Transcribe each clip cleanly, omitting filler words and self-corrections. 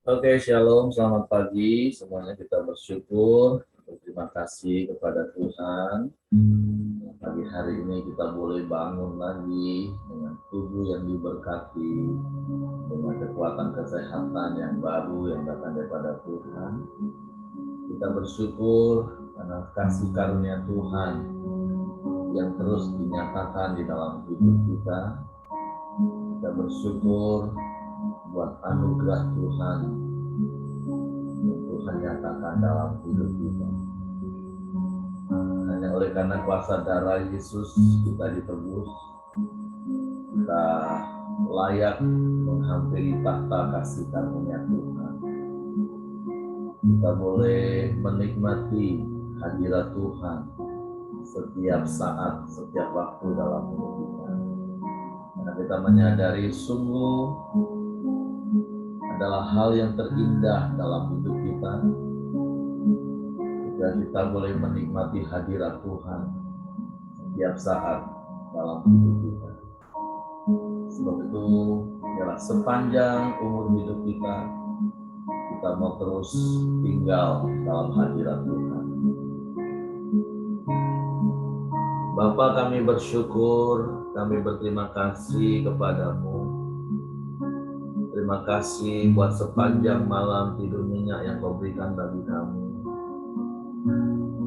Oke, shalom, selamat pagi. Semuanya kita bersyukur, berterima kasih kepada Tuhan. Pagi hari ini kita boleh bangun lagi dengan tubuh yang diberkati, dengan kekuatan kesehatan yang baru yang datang daripada Tuhan. Kita bersyukur karena kasih karunia Tuhan yang terus dinyatakan di dalam hidup kita. Kita bersyukur buat anugerah Tuhan yang Tuhan nyatakan dalam hidup kita. Hanya oleh karena kuasa darah Yesus kita ditebus, kita layak menghampiri tahta kasih karunia Tuhan. Kita boleh menikmati hadirat Tuhan setiap saat, setiap waktu dalam hidup kita. Karena kita menyadari sungguh adalah hal yang terindah dalam hidup kita jika kita boleh menikmati hadirat Tuhan setiap saat dalam hidup kita. Sebab itu adalah sepanjang umur hidup kita mau terus tinggal dalam hadirat Tuhan. Bapa, kami bersyukur, kami berterima kasih kepadamu. Terima kasih buat sepanjang malam tidur nyenyak yang kau berikan bagi kami.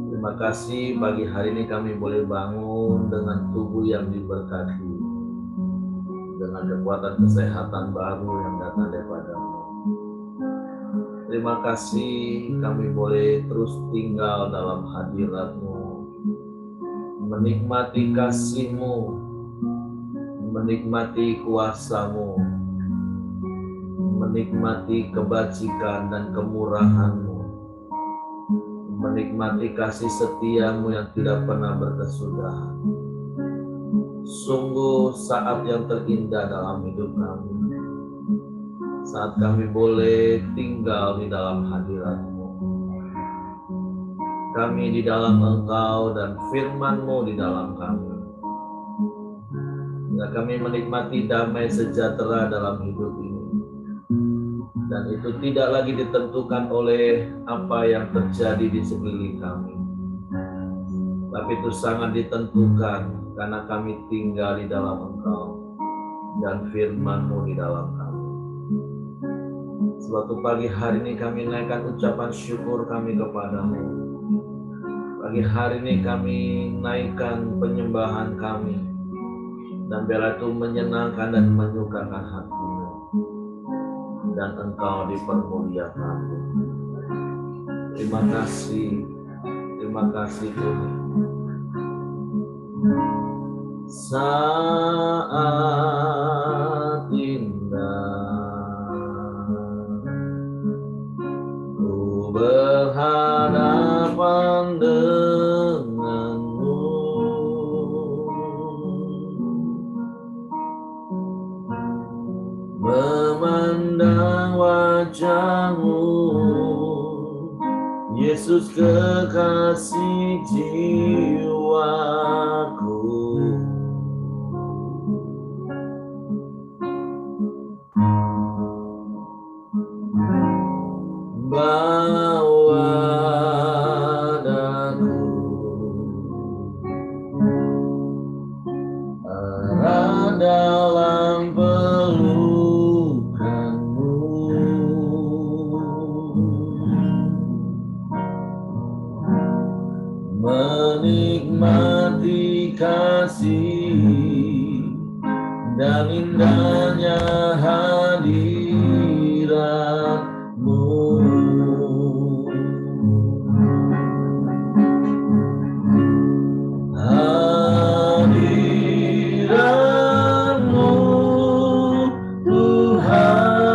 Terima kasih pagi hari ini kami boleh bangun dengan tubuh yang diberkati, dengan kekuatan kesehatan baru yang datang daripada-Mu. Terima kasih kami boleh terus tinggal dalam hadirat-Mu, menikmati kasih-Mu, menikmati kuasa-Mu, menikmati kebajikan dan kemurahan-Mu, menikmati kasih setia-Mu yang tidak pernah berkesudahan. Sungguh saat yang terindah dalam hidup kami, saat kami boleh tinggal di dalam hadirat-Mu. Kami di dalam Engkau dan firman-Mu di dalam kami. Dan kami menikmati damai sejahtera dalam hidup ini. Dan itu tidak lagi ditentukan oleh apa yang terjadi di sekeliling kami. Tapi itu sangat ditentukan karena kami tinggal di dalam Engkau dan firman-Mu di dalam kami. Suatu pagi hari ini kami naikkan ucapan syukur kami kepadamu. Pagi hari ini kami naikkan penyembahan kami. Dan biarlah itu menyenangkan dan menyukakan hati-Mu. Dan Engkau dipermuliakan. Terima kasih Tuhan. Saat indah ku berhadapan denganmu, memandang wajah-Mu, Yesus kekasih jiwaku. Bawa daku erat dalam pelukan-Mu, menikmati kasih dan indahnya hadirat-Mu. Hadirat-Mu Tuhan,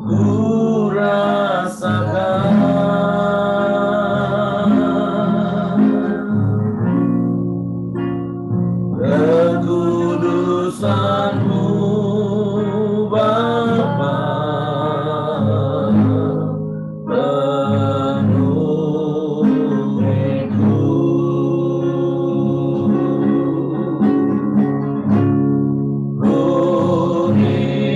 ku rasakan kekudusan-Mu Bapa, penuhiku. Penuhiku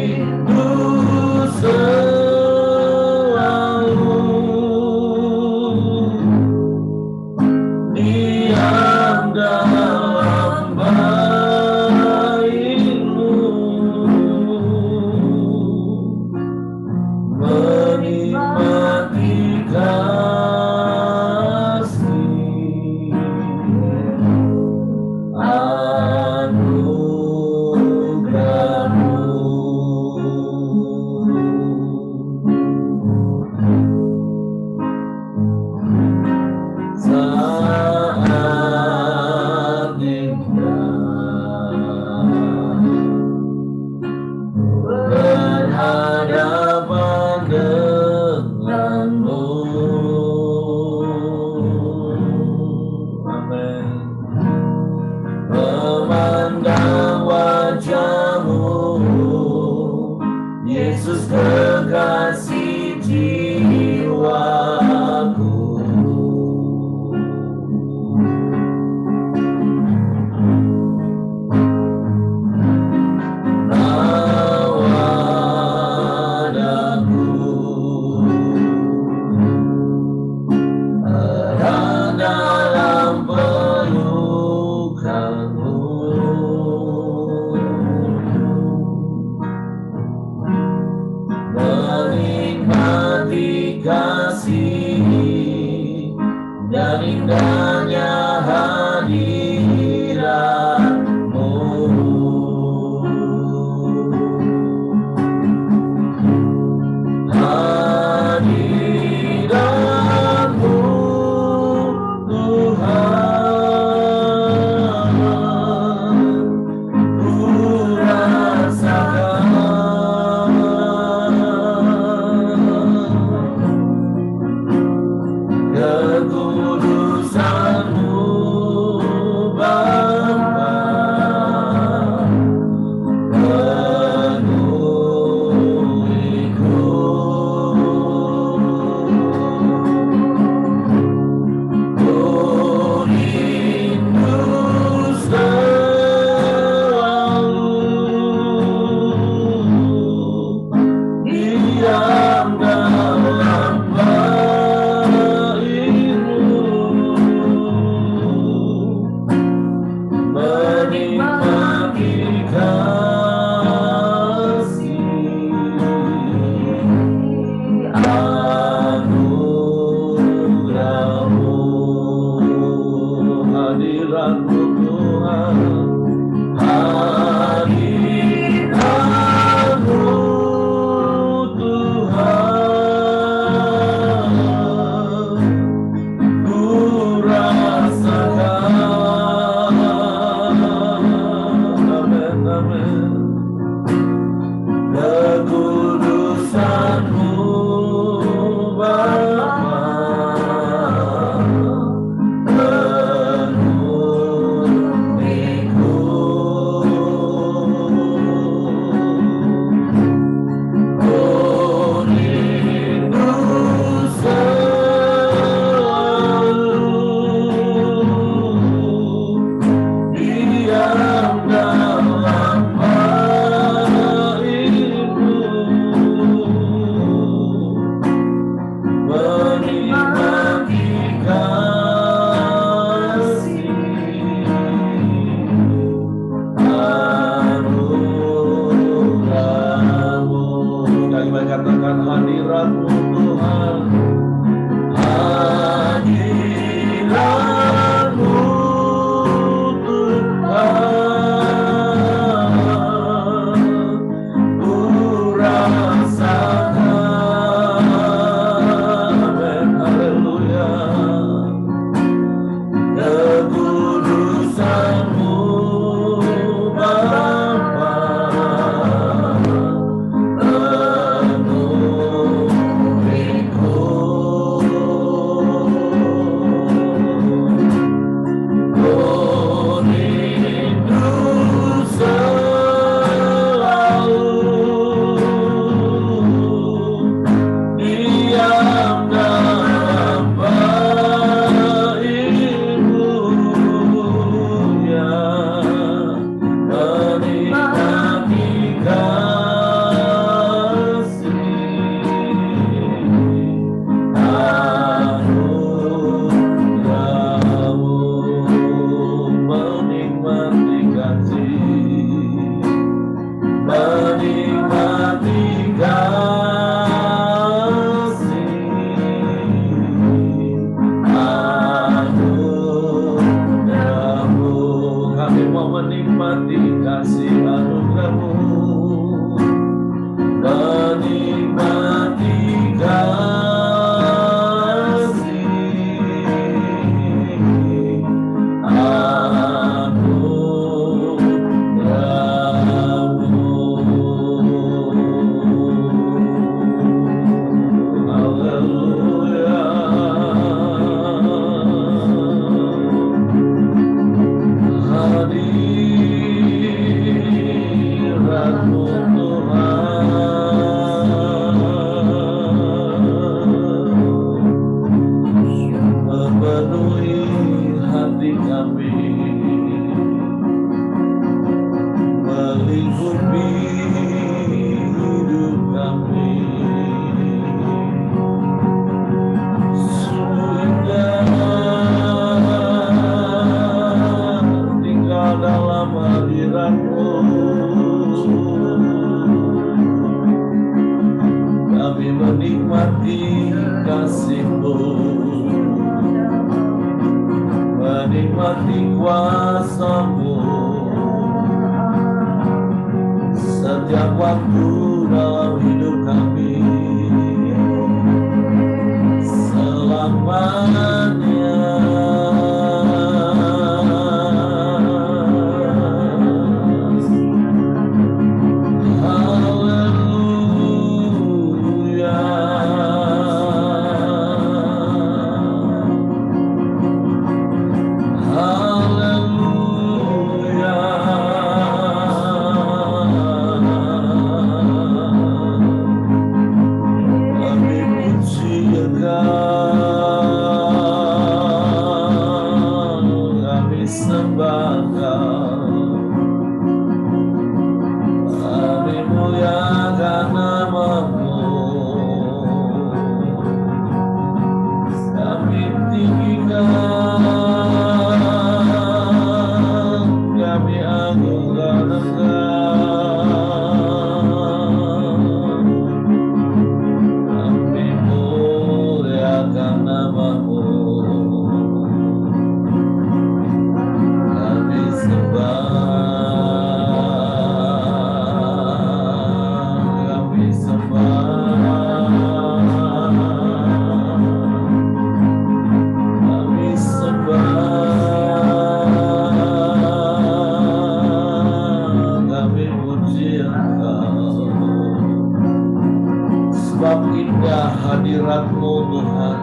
hadirat-Mu Tuhan,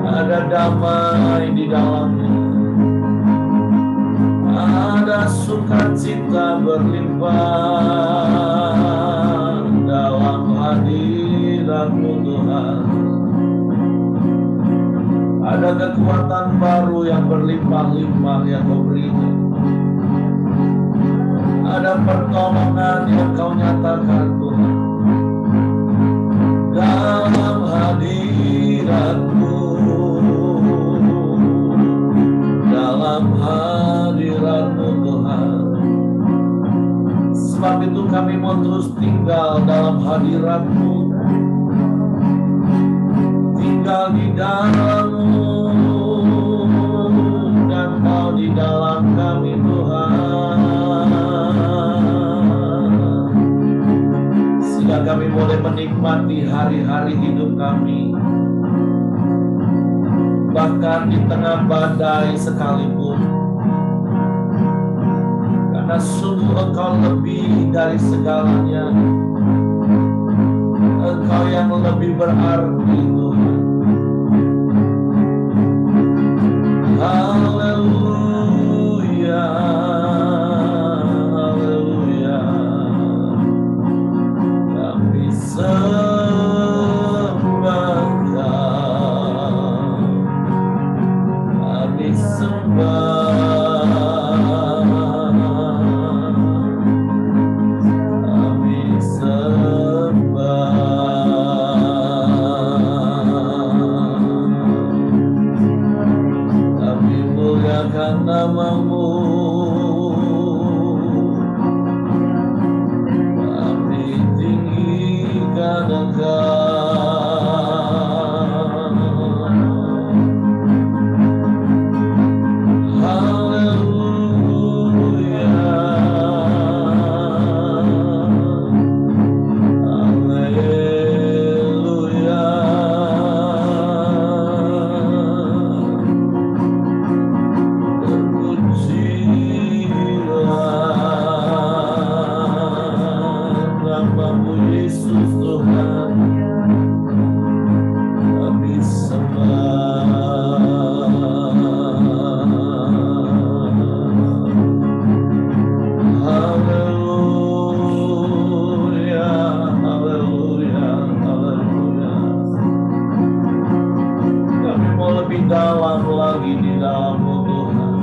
ada damai di dalamnya, ada sukacita berlimpah dalam hadirat-Mu Tuhan, ada kekuatan baru yang berlimpah-limpah yang Kau berikan, ada pertolongan yang Kau nyatakan Tuhan. Dalam hadirat-Mu, dalam hadirat-Mu Tuhan. Sebab itu kami mau terus tinggal dalam hadirat-Mu, tinggal di dalam-Mu, dan Kau di dalam kami Tuhan. Sehingga kami boleh menikmati hari-hari hidup kami, bahkan di tengah badai sekalipun, karena sungguh Engkau lebih dari segalanya. Engkau yang lebih berarti Tuhan. Haleluya, haleluya. Kami sembah Kau, kami sembah, kami sembah. Kami muliakan nama-Mu, kami tinggikan Engkau. Haleluya, haleluya. Terpujilah nama-Mu Yesus Tuhan, kami sembah. Haleluya, haleluya, haleluya. Kami mau lebih dalam lagi di dalam-Mu Tuhan,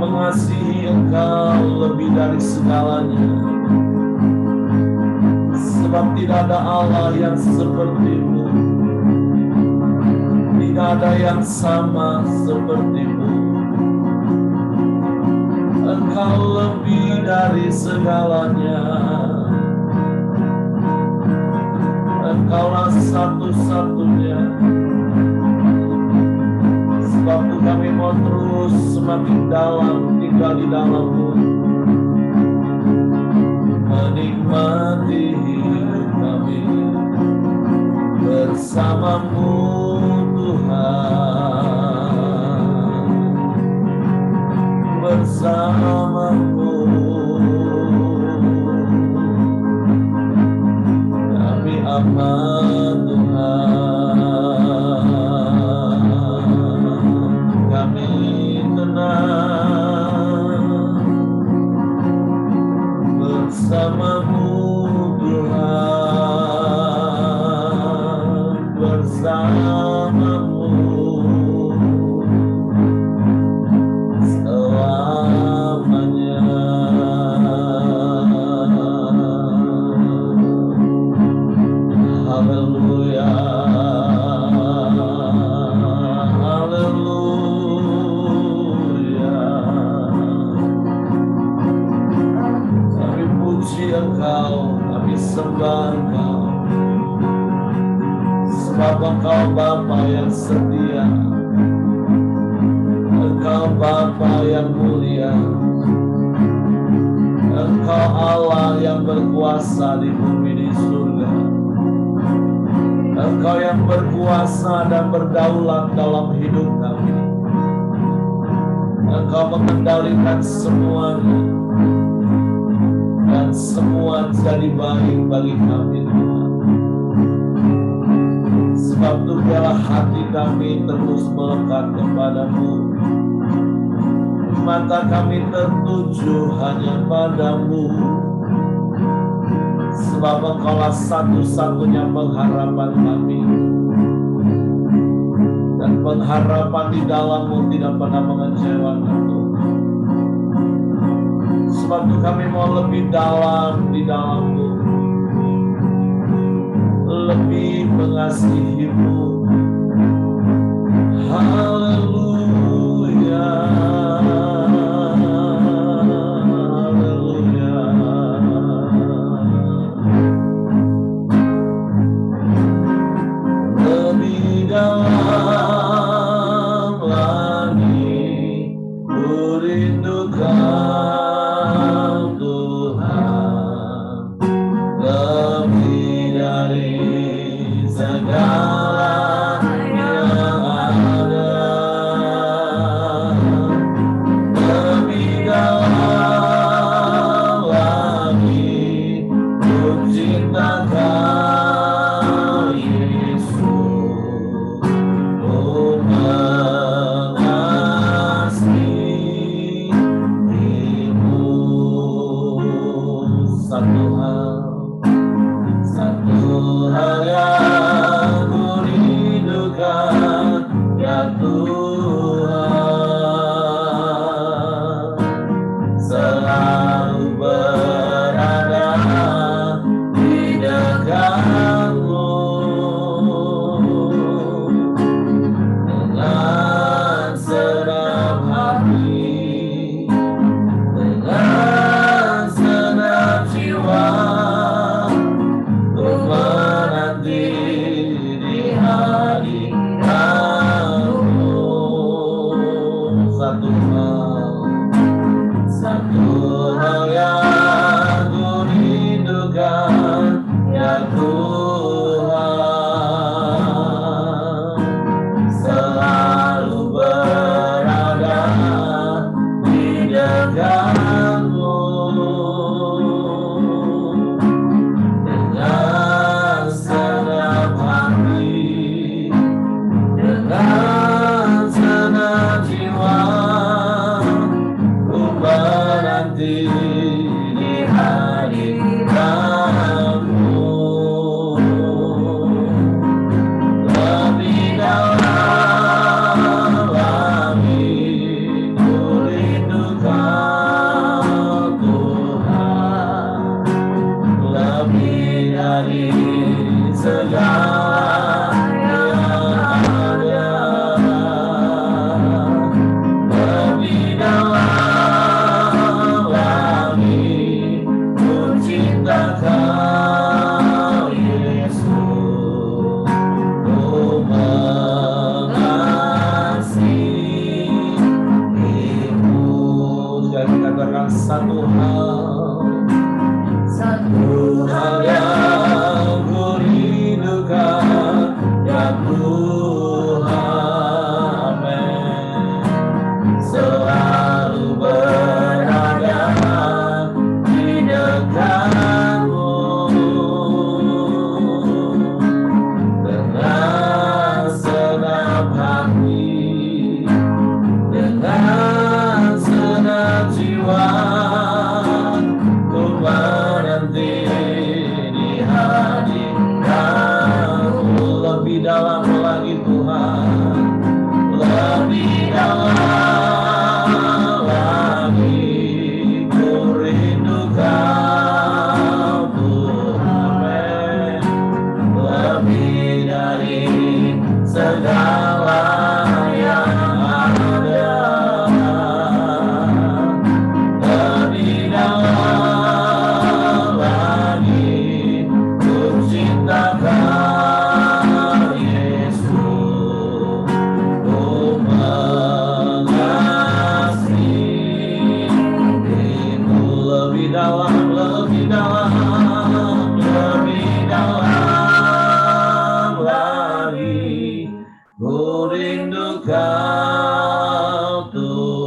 mengasihi Engkau lebih dari segalanya. Sebab tidak ada Allah yang seperti-Mu, tidak ada yang sama seperti-Mu. Engkau lebih dari segalanya. Engkaulah satu-satunya. Sebab itu kami mau terus semakin dalam tinggal di dalam-Mu, menikmati hidup kami bersama-Mu Tuhan, bersama-Mu. Kami aman Tuhan, kami tenang bersama-Mu Tuhan, bersama-Mu selamanya. Haleluya, haleluya. sembah Engkau, sebab Engkau Bapa yang setia, Engkau Bapa yang mulia, Engkau Allah yang berkuasa di bumi di surga. Engkau yang berkuasa dan berdaulat dalam hidup kami. Engkau mengendalikan semuanya, dan semua jadi baik bagi kami Tuhan. Sebab itu biarlah hati kami terus melekat kepadamu. Mata kami tertuju hanya padamu, sebab Engkaulah satu-satunya pengharapan kami, dan pengharapan di dalam-Mu tidak pernah mengecewakan Tuhan. Sebab itu kami mau lebih dalam di dalam-Mu, lebih mengasihi-Mu. Haleluya.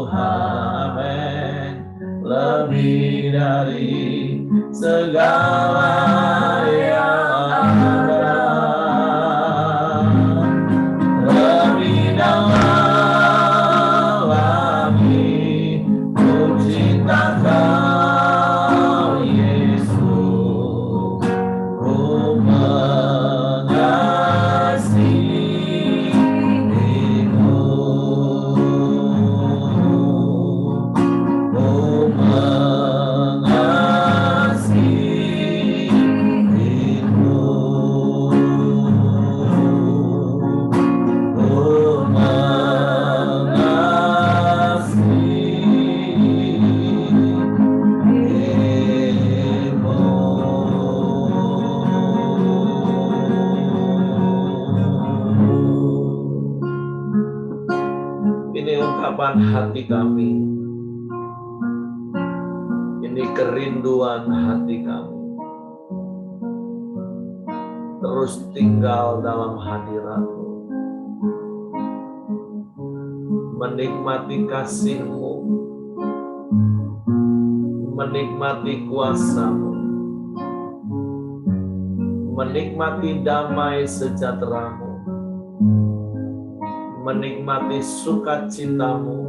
Tuhan, amin. Lebih dari segala yang ada, lebih dalam lagi ku cinta Kau, Yesus, ku mengasihimu, ku mengasihimu, ku mengasihimu. Ini ungkapan hati kami, ini kerinduan hati kami, terus tinggal dalam hadirat-Mu, menikmati kasih-Mu, menikmati kuasa-Mu, menikmati damai sejahtera-Mu, menikmati sukacita-Mu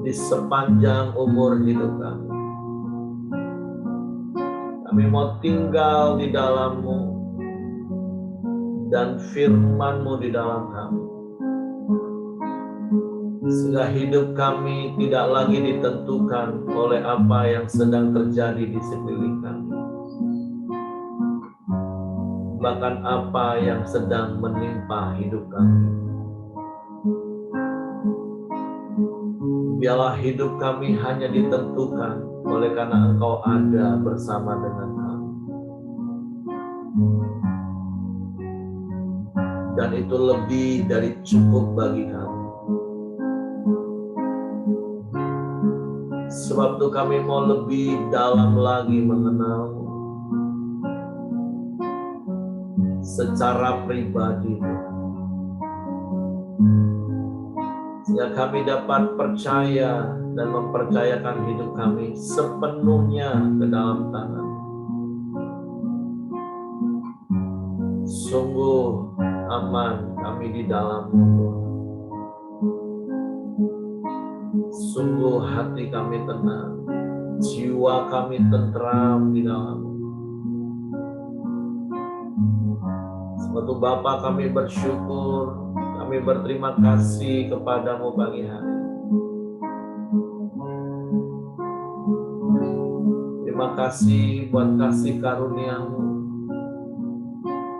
di sepanjang umur hidup kami. Kami mau tinggal di dalam-Mu dan firman-Mu di dalam kami, sehingga hidup kami tidak lagi ditentukan oleh apa yang sedang terjadi di sekeliling kami, bahkan apa yang sedang menimpa hidup kami. Biarlah hidup kami hanya ditentukan oleh karena Engkau ada bersama dengan kami. Dan itu lebih dari cukup bagi kami. Sebab itu kami mau lebih dalam lagi mengenal-Mu secara pribadi, sehingga kami dapat percaya dan mempercayakan hidup kami sepenuhnya ke dalam tangan. Sungguh aman kami di dalam-Mu, Tuhan. Sungguh hati kami tenang, jiwa kami tentram di dalam-Mu. Sebab itu Bapa, kami bersyukur, kami berterima kasih kepada-Mu pagi hari. Terima kasih buat kasih karunia-Mu,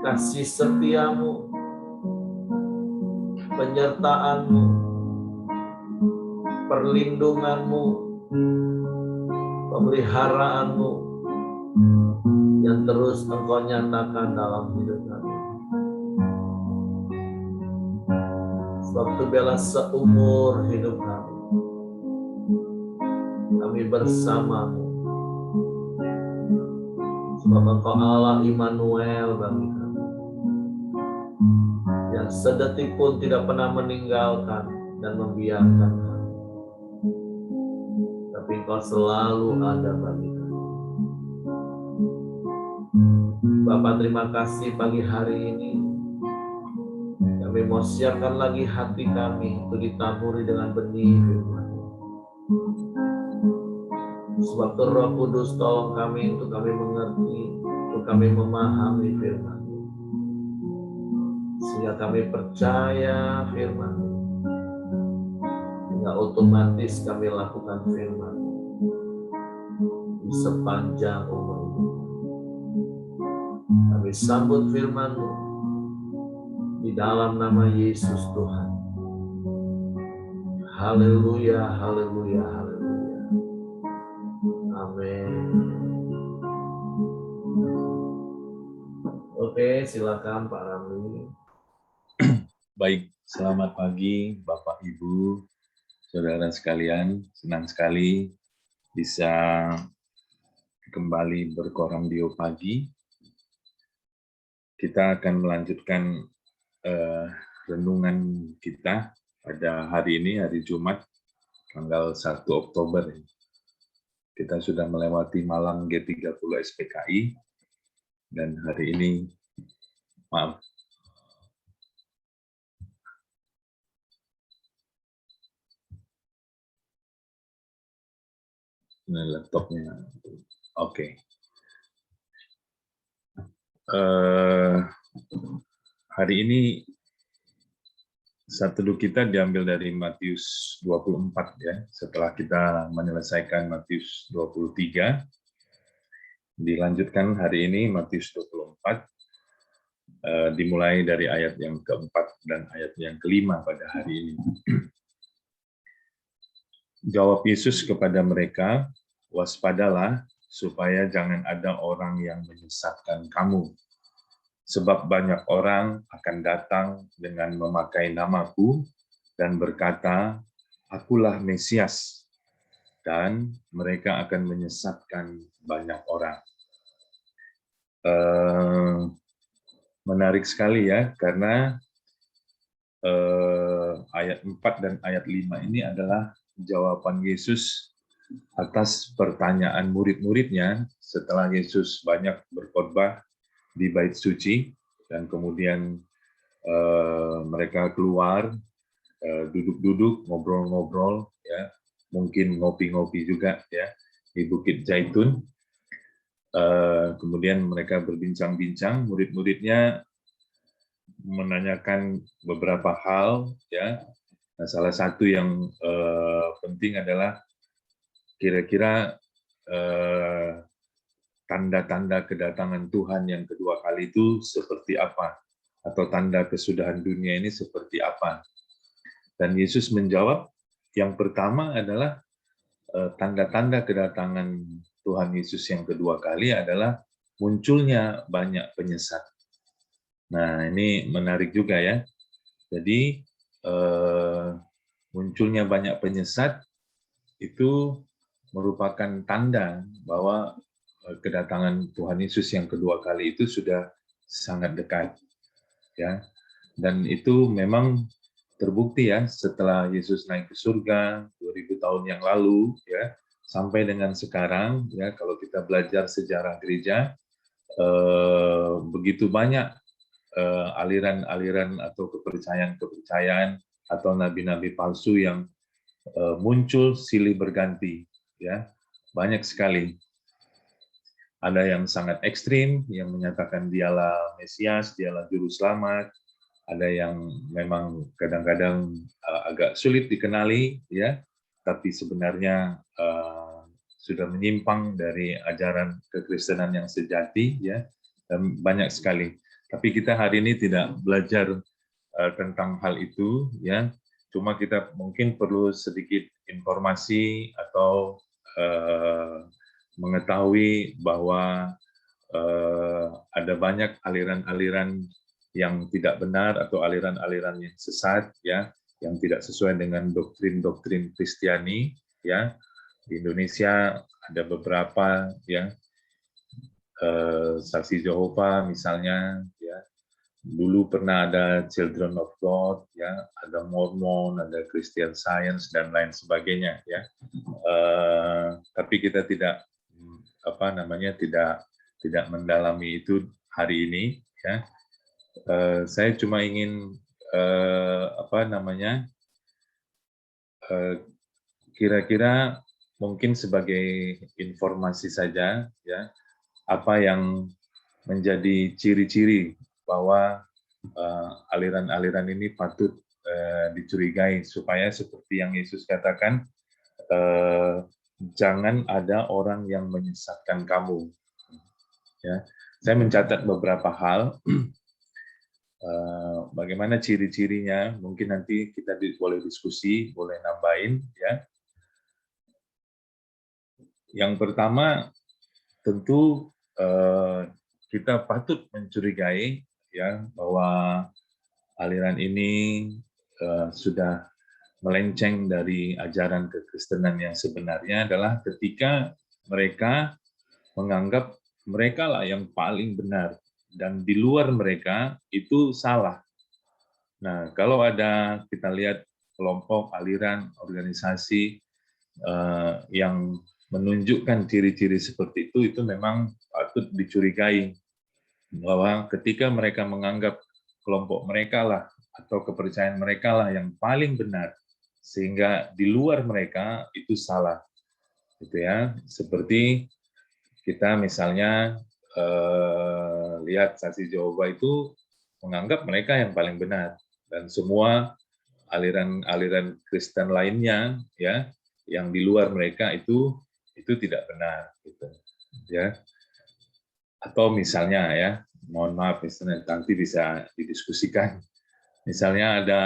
kasih setia-Mu, penyertaan-Mu, perlindungan-Mu, pemeliharaan-Mu yang terus Engkau nyatakan dalam hidup kami. Sebab itu biarlah seumur hidup kami bersama-Mu. Sebab Engkau Allah Immanuel bagi kami, yang sedetik pun tidak pernah meninggalkan dan membiarkan kami, tapi Engkau selalu ada bagi kami. Bapa, terima kasih pagi hari ini. Kami mau siapkan lagi hati kami untuk ditaburi dengan benih firman-Mu. Sebab itu Roh Kudus tolong kami untuk kami mengerti, untuk kami memahami firman-Mu, sehingga kami percaya firman-Mu, sehingga otomatis kami lakukan firman-Mu di sepanjang umur hidup. Kami sambut firman-Mu di dalam nama Yesus Tuhan. Haleluya, haleluya, haleluya. Amin. Oke, silakan Pak Ramli. Baik, selamat pagi Bapak Ibu, saudara sekalian. Senang sekali bisa kembali berkoramdio pagi. Kita akan melanjutkan renungan kita pada hari ini, hari Jumat, tanggal 1 Oktober. Kita sudah melewati malam G30 SPKI, dan hari ini, maaf, ini laptopnya. Oke. Hari ini saat teduh kita diambil dari Matius 24 ya. Setelah kita menyelesaikan Matius 23, dilanjutkan hari ini Matius 24, dimulai dari ayat yang keempat dan ayat yang kelima pada hari ini. Jawab Yesus kepada mereka, waspadalah supaya jangan ada orang yang menyesatkan kamu. Sebab banyak orang akan datang dengan memakai namaku dan berkata, akulah Mesias, dan mereka akan menyesatkan banyak orang. Menarik sekali ya, karena ayat 4 dan ayat 5 ini adalah jawaban Yesus atas pertanyaan murid-muridnya setelah Yesus banyak berkhotbah di Bait Suci, dan kemudian mereka keluar, duduk-duduk, ngobrol-ngobrol, ya, mungkin ngopi-ngopi juga ya di Bukit Zaitun. Kemudian mereka berbincang-bincang, murid-muridnya menanyakan beberapa hal, ya. Nah, salah satu yang penting adalah kira-kira tanda-tanda kedatangan Tuhan yang kedua kali itu seperti apa, atau tanda kesudahan dunia ini seperti apa. Dan Yesus menjawab, yang pertama adalah tanda-tanda kedatangan Tuhan Yesus yang kedua kali adalah munculnya banyak penyesat. Nah, ini menarik juga ya. Jadi, munculnya banyak penyesat itu merupakan tanda bahwa kedatangan Tuhan Yesus yang kedua kali itu sudah sangat dekat, ya. Dan itu memang terbukti ya setelah Yesus naik ke surga 2000 tahun yang lalu, ya, sampai dengan sekarang, ya, kalau kita belajar sejarah gereja, begitu banyak aliran-aliran atau kepercayaan-kepercayaan atau nabi-nabi palsu yang muncul silih berganti, ya, banyak sekali. Ada yang sangat ekstrim, yang menyatakan dialah Mesias, dialah Juru Selamat. Ada yang memang kadang-kadang agak sulit dikenali, ya, tapi sebenarnya sudah menyimpang dari ajaran kekristenan yang sejati, ya, dan banyak sekali. Tapi kita hari ini tidak belajar tentang hal itu, ya. Cuma kita mungkin perlu sedikit informasi atau mengetahui bahwa ada banyak aliran-aliran yang tidak benar atau aliran-aliran yang sesat, ya, yang tidak sesuai dengan doktrin-doktrin Kristiani, ya. Di Indonesia ada beberapa, ya, Saksi Jehovah misalnya, ya. Dulu pernah ada Children of God, ya, ada Mormon, ada Christian Science dan lain sebagainya, ya. Tapi kita tidak tidak mendalami itu hari ini, ya. Saya cuma ingin kira-kira mungkin sebagai informasi saja, ya, apa yang menjadi ciri-ciri bahwa aliran-aliran ini patut dicurigai, supaya seperti yang Yesus katakan, jangan ada orang yang menyesatkan kamu. Ya, saya mencatat beberapa hal. Bagaimana ciri-cirinya? Mungkin nanti kita boleh diskusi, boleh nambahin, ya. Yang pertama, tentu kita patut mencurigai, ya, bahwa aliran ini sudah melenceng dari ajaran kekristenan yang sebenarnya adalah ketika mereka menganggap mereka lah yang paling benar dan di luar mereka itu salah. Nah, kalau ada kita lihat kelompok, aliran, organisasi yang menunjukkan ciri-ciri seperti itu memang patut dicurigai, bahwa ketika mereka menganggap kelompok mereka lah atau kepercayaan mereka lah yang paling benar, sehingga di luar mereka itu salah, gitu ya. Seperti kita misalnya lihat saksi Jehovah itu menganggap mereka yang paling benar, dan semua aliran-aliran Kristen lainnya ya yang di luar mereka itu tidak benar, gitu ya. Atau misalnya ya, mohon maaf misalnya nanti bisa didiskusikan, misalnya ada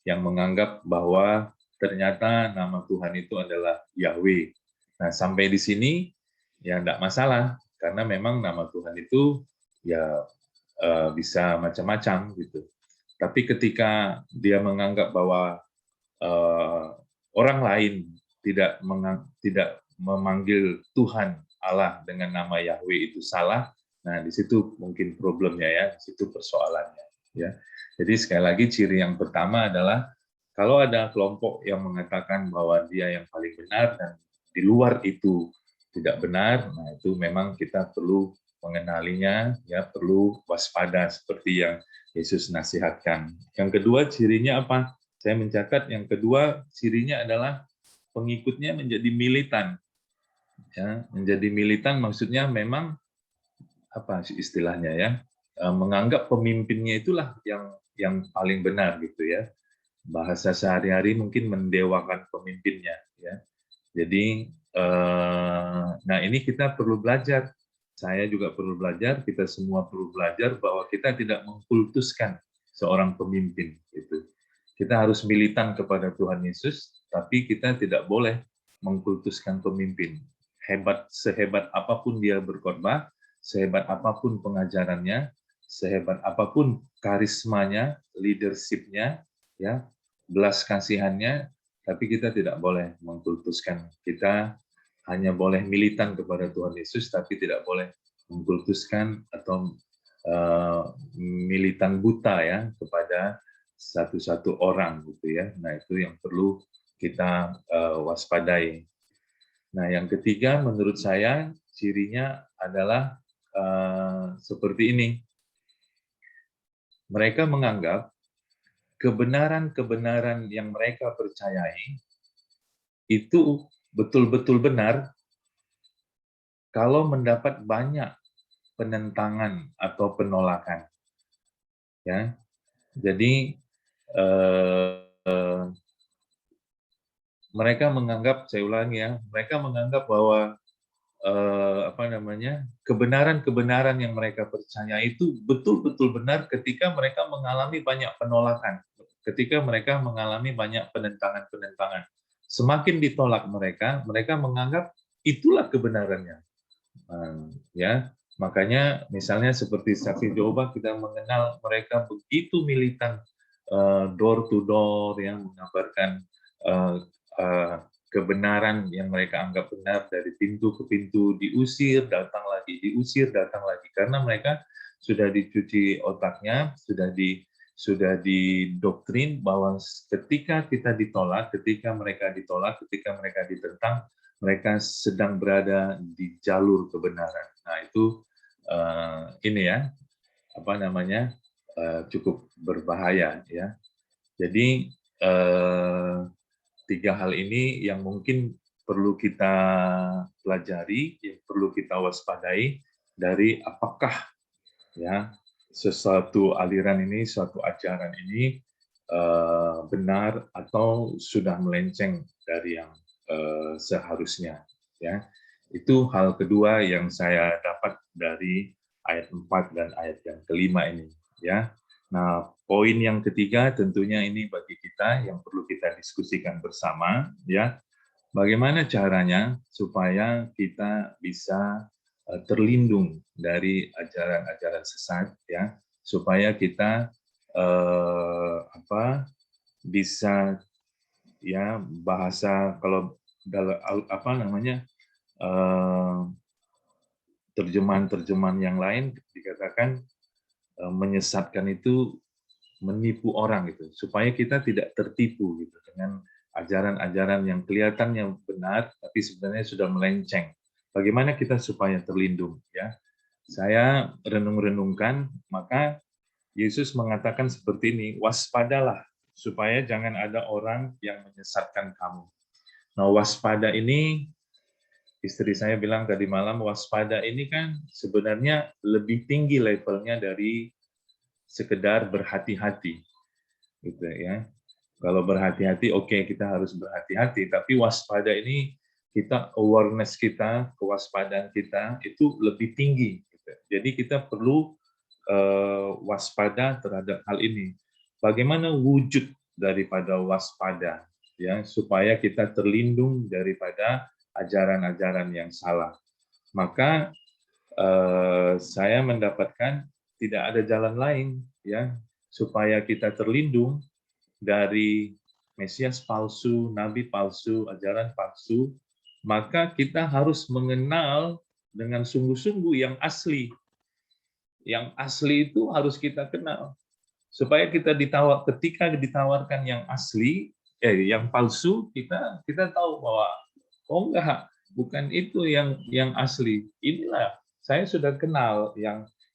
yang menganggap bahwa ternyata nama Tuhan itu adalah Yahweh. Nah, sampai di sini ya enggak masalah, karena memang nama Tuhan itu ya bisa macam-macam gitu. Tapi ketika dia menganggap bahwa orang lain tidak memanggil Tuhan Allah dengan nama Yahweh itu salah, nah di situ mungkin problemnya ya, di situ persoalannya ya. Jadi sekali lagi ciri yang pertama adalah kalau ada kelompok yang mengatakan bahwa dia yang paling benar dan di luar itu tidak benar, nah itu memang kita perlu mengenalinya, ya perlu waspada seperti yang Yesus nasihatkan. Yang kedua cirinya apa? Saya mencatat yang kedua cirinya adalah pengikutnya menjadi militan. Ya, menjadi militan maksudnya memang apa istilahnya ya? Menganggap pemimpinnya itulah yang paling benar gitu ya. Bahasa sehari-hari mungkin mendewakan pemimpinnya ya. Jadi nah ini kita perlu belajar. Saya juga perlu belajar, kita semua perlu belajar bahwa kita tidak mengkultuskan seorang pemimpin gitu. Kita harus militan kepada Tuhan Yesus, tapi kita tidak boleh mengkultuskan pemimpin. Sehebat apapun dia berkhotbah, sehebat apapun pengajarannya, sehebat apapun karismanya, leadership-nya, ya, belas kasihannya, tapi kita tidak boleh mengkultuskan. Kita hanya boleh militan kepada Tuhan Yesus, tapi tidak boleh mengkultuskan atau militan buta ya kepada satu-satu orang gitu ya. Nah itu yang perlu kita waspadai. Nah yang ketiga menurut saya cirinya adalah seperti ini. Mereka menganggap kebenaran-kebenaran yang mereka percayai itu betul-betul benar kalau mendapat banyak penentangan atau penolakan. Ya, jadi mereka menganggap, saya ulangi ya, mereka menganggap bahwa kebenaran-kebenaran yang mereka percaya itu betul-betul benar ketika mereka mengalami banyak penolakan, ketika mereka mengalami banyak penentangan-penentangan. Semakin ditolak mereka, mereka menganggap itulah kebenarannya. Ya, makanya misalnya seperti saksi Jehovah kita mengenal mereka begitu militan door to door yang mengabarkan kebenaran yang mereka anggap benar dari pintu ke pintu, diusir diusir datang lagi karena mereka sudah dicuci otaknya, sudah didoktrin bahwa ketika kita ditolak, ketika mereka ditentang, mereka sedang berada di jalur kebenaran. Nah itu ini ya cukup berbahaya ya. Jadi tiga hal ini yang mungkin perlu kita pelajari, yang perlu kita waspadai dari apakah ya sesuatu aliran ini, suatu ajaran ini benar atau sudah melenceng dari yang seharusnya. Ya, itu hal kedua yang saya dapat dari ayat 4 dan ayat yang kelima ini. Ya, nah poin yang ketiga tentunya ini bagi kita yang perlu kita diskusikan bersama. Ya, bagaimana caranya supaya kita bisa terlindung dari ajaran-ajaran sesat, ya, supaya kita bisa ya bahasa kalau terjemahan-terjemahan yang lain dikatakan menyesatkan itu menipu orang gitu, supaya kita tidak tertipu gitu dengan ajaran-ajaran yang kelihatannya benar tapi sebenarnya sudah melenceng. Bagaimana kita supaya terlindung ya? Saya renung-renungkan, maka Yesus mengatakan seperti ini, waspadalah supaya jangan ada orang yang menyesatkan kamu. Nah, waspada ini, istri saya bilang tadi malam, waspada ini kan sebenarnya lebih tinggi levelnya dari sekedar berhati-hati, gitu ya. Kalau berhati-hati, oke, kita harus berhati-hati, tapi waspada ini kita awareness kita, kewaspadaan kita itu lebih tinggi. Gitu. Jadi kita perlu waspada terhadap hal ini. Bagaimana wujud daripada waspada, ya, supaya kita terlindung daripada ajaran-ajaran yang salah. Maka saya mendapatkan tidak ada jalan lain, ya, supaya kita terlindung dari Mesias palsu, nabi palsu, ajaran palsu, maka kita harus mengenal dengan sungguh-sungguh yang asli. Yang asli itu harus kita kenal. Supaya kita ketika ditawarkan yang asli, yang palsu, kita tahu bahwa oh enggak, bukan itu yang asli. Inilah saya sudah kenal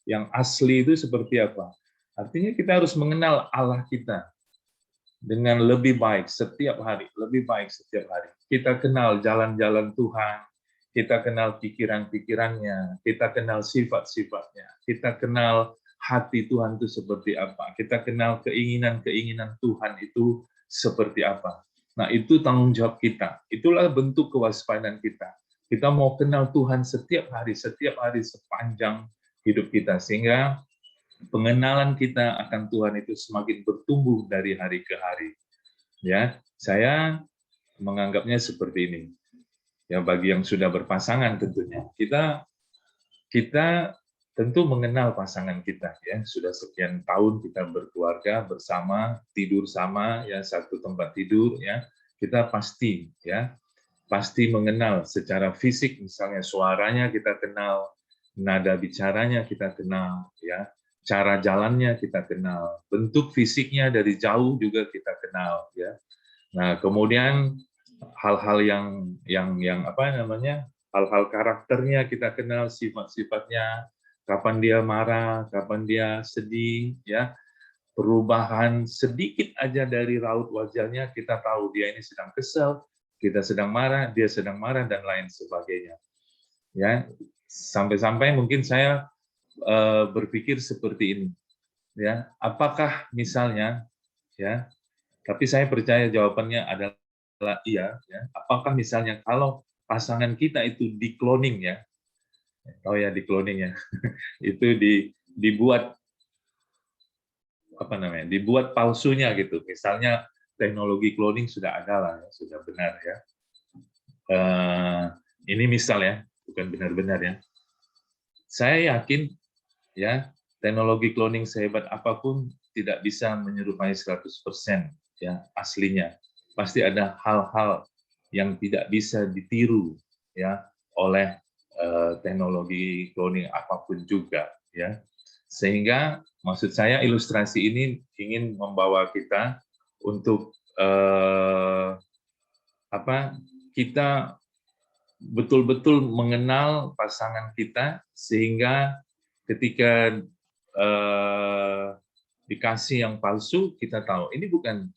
yang asli itu seperti apa. Artinya kita harus mengenal Allah kita dengan lebih baik setiap hari, lebih baik setiap hari. Kita kenal jalan-jalan Tuhan, kita kenal pikiran-pikirannya, kita kenal sifat-sifatnya, kita kenal hati Tuhan itu seperti apa, kita kenal keinginan-keinginan Tuhan itu seperti apa. Nah, itu tanggung jawab kita. Itulah bentuk kewaspadaan kita. Kita mau kenal Tuhan setiap hari sepanjang hidup kita, sehingga pengenalan kita akan Tuhan itu semakin bertumbuh dari hari ke hari. Ya, saya menganggapnya seperti ini. Ya, bagi yang sudah berpasangan tentunya, kita tentu mengenal pasangan kita ya. Sudah sekian tahun kita berkeluarga bersama, tidur sama ya, satu tempat tidur ya. Kita pasti mengenal secara fisik, misalnya suaranya kita kenal, nada bicaranya kita kenal ya. Cara jalannya kita kenal, bentuk fisiknya dari jauh juga kita kenal ya. Nah, kemudian hal-hal yang apa namanya? Hal-hal karakternya kita kenal, sifat-sifatnya, kapan dia marah, kapan dia sedih ya. Perubahan sedikit aja dari raut wajahnya kita tahu dia ini sedang kesel, kita sedang marah, dia sedang marah dan lain sebagainya. Ya, sampai-sampai mungkin saya berpikir seperti ini ya, apakah misalnya ya, tapi saya percaya jawabannya adalah iya ya, apakah misalnya kalau pasangan kita itu di cloning ya, oh ya di cloning ya, itu dibuat apa namanya, dibuat palsunya gitu, misalnya teknologi cloning sudah ada lah ya, sudah benar ya, ini misal ya, bukan benar-benar ya, saya yakin ya, teknologi cloning sehebat apapun tidak bisa menyerupai 100% ya aslinya. Pasti ada hal-hal yang tidak bisa ditiru ya oleh teknologi cloning apapun juga ya. Sehingga maksud saya ilustrasi ini ingin membawa kita untuk kita betul-betul mengenal pasangan kita sehingga ketika dikasih yang palsu kita tahu ini bukan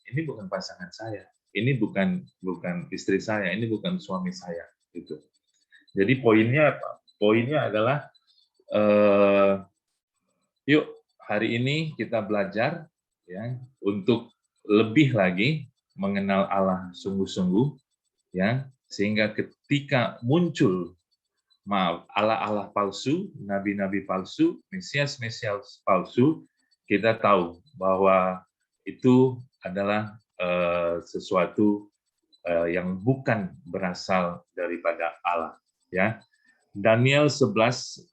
pasangan saya, ini bukan istri saya, ini bukan suami saya gitu. Jadi poinnya apa? Poinnya adalah yuk hari ini kita belajar ya untuk lebih lagi mengenal Allah sungguh-sungguh ya, sehingga ketika muncul Allah-Allah palsu, nabi-nabi palsu, Mesias-Mesias palsu, kita tahu bahwa itu adalah sesuatu yang bukan berasal daripada Allah. Ya, Daniel 11